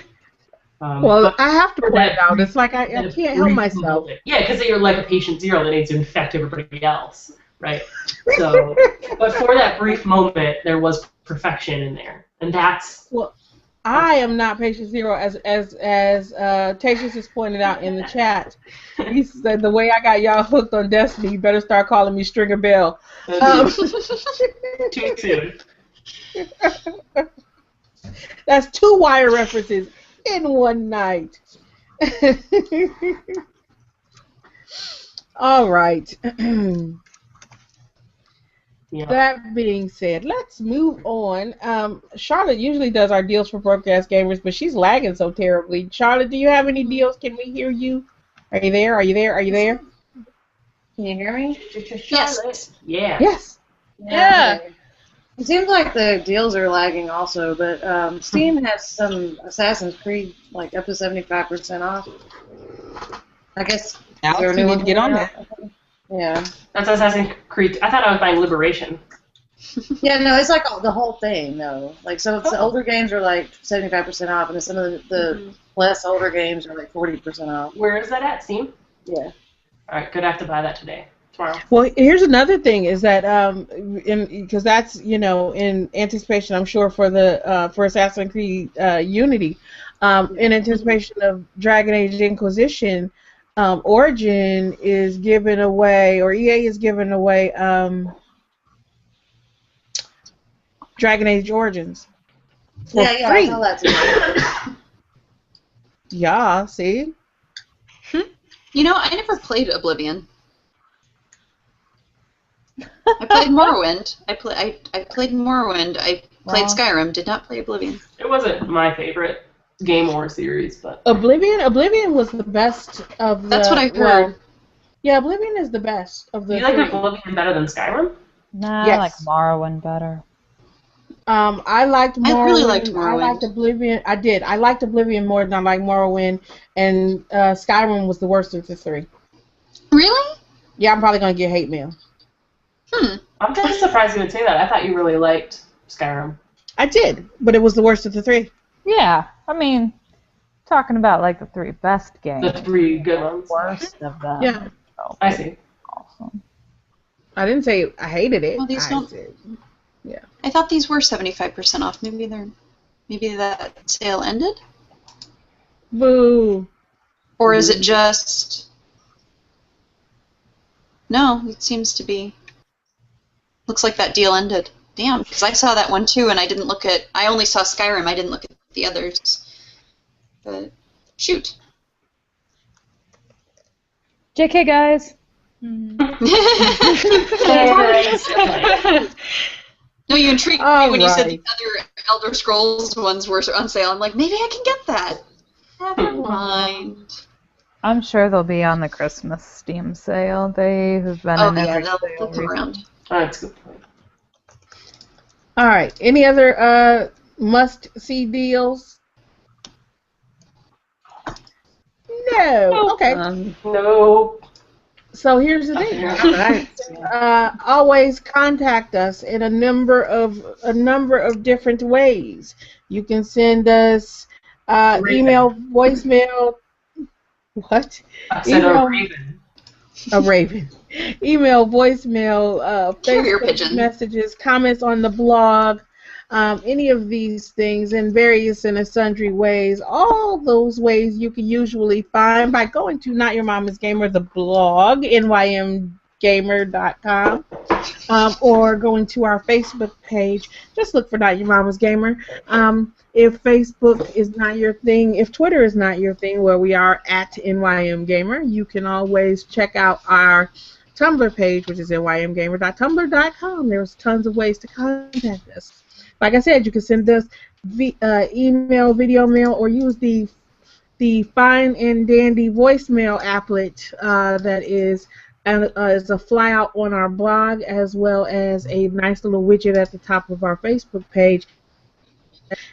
Well, I have to point it out. It's like I can't help myself. Yeah, because you're like a patient zero that needs to infect everybody else, right? So, but for that brief moment, there was perfection in there, and that's. Well, I am not patient zero, as Tatius has pointed out in the chat. He said the way I got y'all hooked on Destiny, you better start calling me Stringer Bell. Too soon. That's 2 Wire references in one night. All right. Yeah. That being said, let's move on. Charlotte usually does our deals for broadcast gamers, but she's lagging so terribly. Charlotte, do you have any deals? Can we hear you? Are you there? Are you there? Are you there? Can you hear me? Yes. Yeah. Yes. Yeah. It seems like the deals are lagging also, but Steam has some Assassin's Creed, like up to 75% off. I guess. Alex, is there a you new need one to get on coming that. out? Yeah. That's Assassin's Creed. I thought I was buying Liberation. Yeah, no, it's like the whole thing, though. Like, so the older games are like 75% off, and then some of the less older games are like 40% off. Where is that at, Steam? Yeah. All right, good. I have to buy that today. Tomorrow. Well, here's another thing: is that because that's in anticipation, I'm sure for the for Assassin's Creed Unity, in anticipation of Dragon Age Inquisition, Origin is giving away, or EA is giving away Dragon Age Origins for Yeah, I free. saw that too. Yeah, see. I never played Oblivion. I played Morrowind. I played Morrowind. I played Skyrim. Did not play Oblivion. It wasn't my favorite game or series, but Oblivion was the best of the. That's what I heard. Well, yeah, Oblivion is the best of the. do you like three. Oblivion better than Skyrim? Nah, Yes. I like Morrowind better. I liked Morrowind. I really liked I Morrowind. liked Oblivion. I did. I liked Oblivion more than I liked Morrowind, and Skyrim was the worst of the 3. Really? Yeah, I'm probably gonna get hate mail. I'm just surprised you would say that. I thought you really liked Skyrim. I did, but it was the worst of the 3. Yeah, I mean, talking about like the 3 best games. The 3 good ones. Worst of them. Yeah. So I see. awesome. I didn't say I hated it. Well, these I don't- said Yeah. I thought these were 75% off. Maybe that sale ended? Boo. Or is it just... No, it seems to be... Looks like that deal ended. Damn, because I saw that one too, and I didn't look at... I only saw Skyrim, I didn't look at the others. But, shoot. JK, guys. No, you intrigued me All when you said right. the other Elder Scrolls ones were on sale. I'm like, maybe I can get that. Never mind. I'm sure they'll be on the Christmas Steam sale. They have been Oh, in yeah, every they'll sale come recently. around. That's a good point. All right. Any other must-see deals? No. Okay. No. So here's the thing. Always contact us in a number of different ways. You can send us email, voicemail. What? I said a raven. A raven. Email, voicemail, Carrier Facebook pigeon. messages, comments on the blog, any of these things in various and sundry ways. All those ways you can usually find by going to Not Your Mama's Gamer, the blog, NYMgamer.com, or going to our Facebook page. Just look for Not Your Mama's Gamer. If Facebook is not your thing, if Twitter is not your thing, where we are at NYMgamer, you can always check out our Tumblr page, which is nymgamer.tumblr.com. There's tons of ways to contact us. Like I said, you can send us email, video mail, or use the fine and dandy voicemail applet that is a flyout on our blog, as well as a nice little widget at the top of our Facebook page.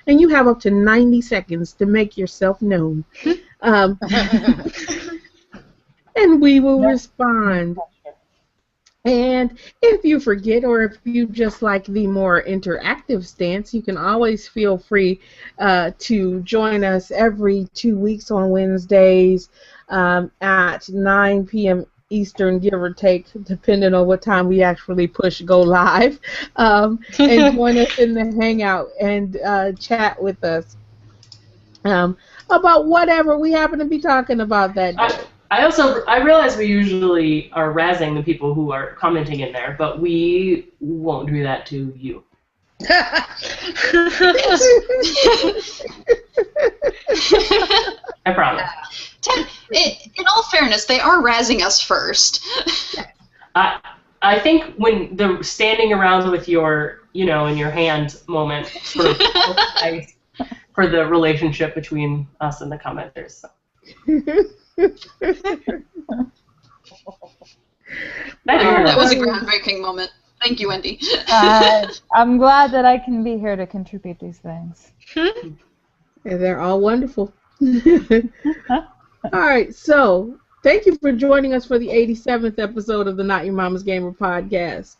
And you have up to 90 seconds to make yourself known. And we will respond. And if you forget, or if you just like the more interactive stance, you can always feel free to join us every 2 weeks on Wednesdays at 9 p.m. Eastern, give or take, depending on what time we actually push go live, and join us in the Hangout and chat with us about whatever we happen to be talking about that day. I realize we usually are razzing the people who are commenting in there, but we won't do that to you. I promise. In all fairness, they are razzing us first. I think when the standing around with your, in your hand moment sort of nice for the relationship between us and the commenters. So. That was a groundbreaking moment. Thank you, Wendy. I'm glad that I can be here to contribute these things. And they're all wonderful. All right, so thank you for joining us for the 87th episode of the Not Your Mama's Gamer podcast.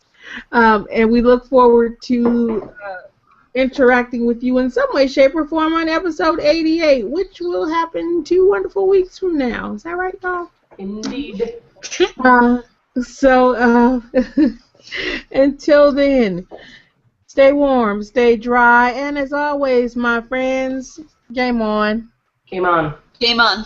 And we look forward to interacting with you in some way, shape, or form on episode 88, which will happen 2 wonderful weeks from now. Is that right, Paul? Indeed. So until then, stay warm, stay dry, and as always, my friends, game on. Game on. Game on.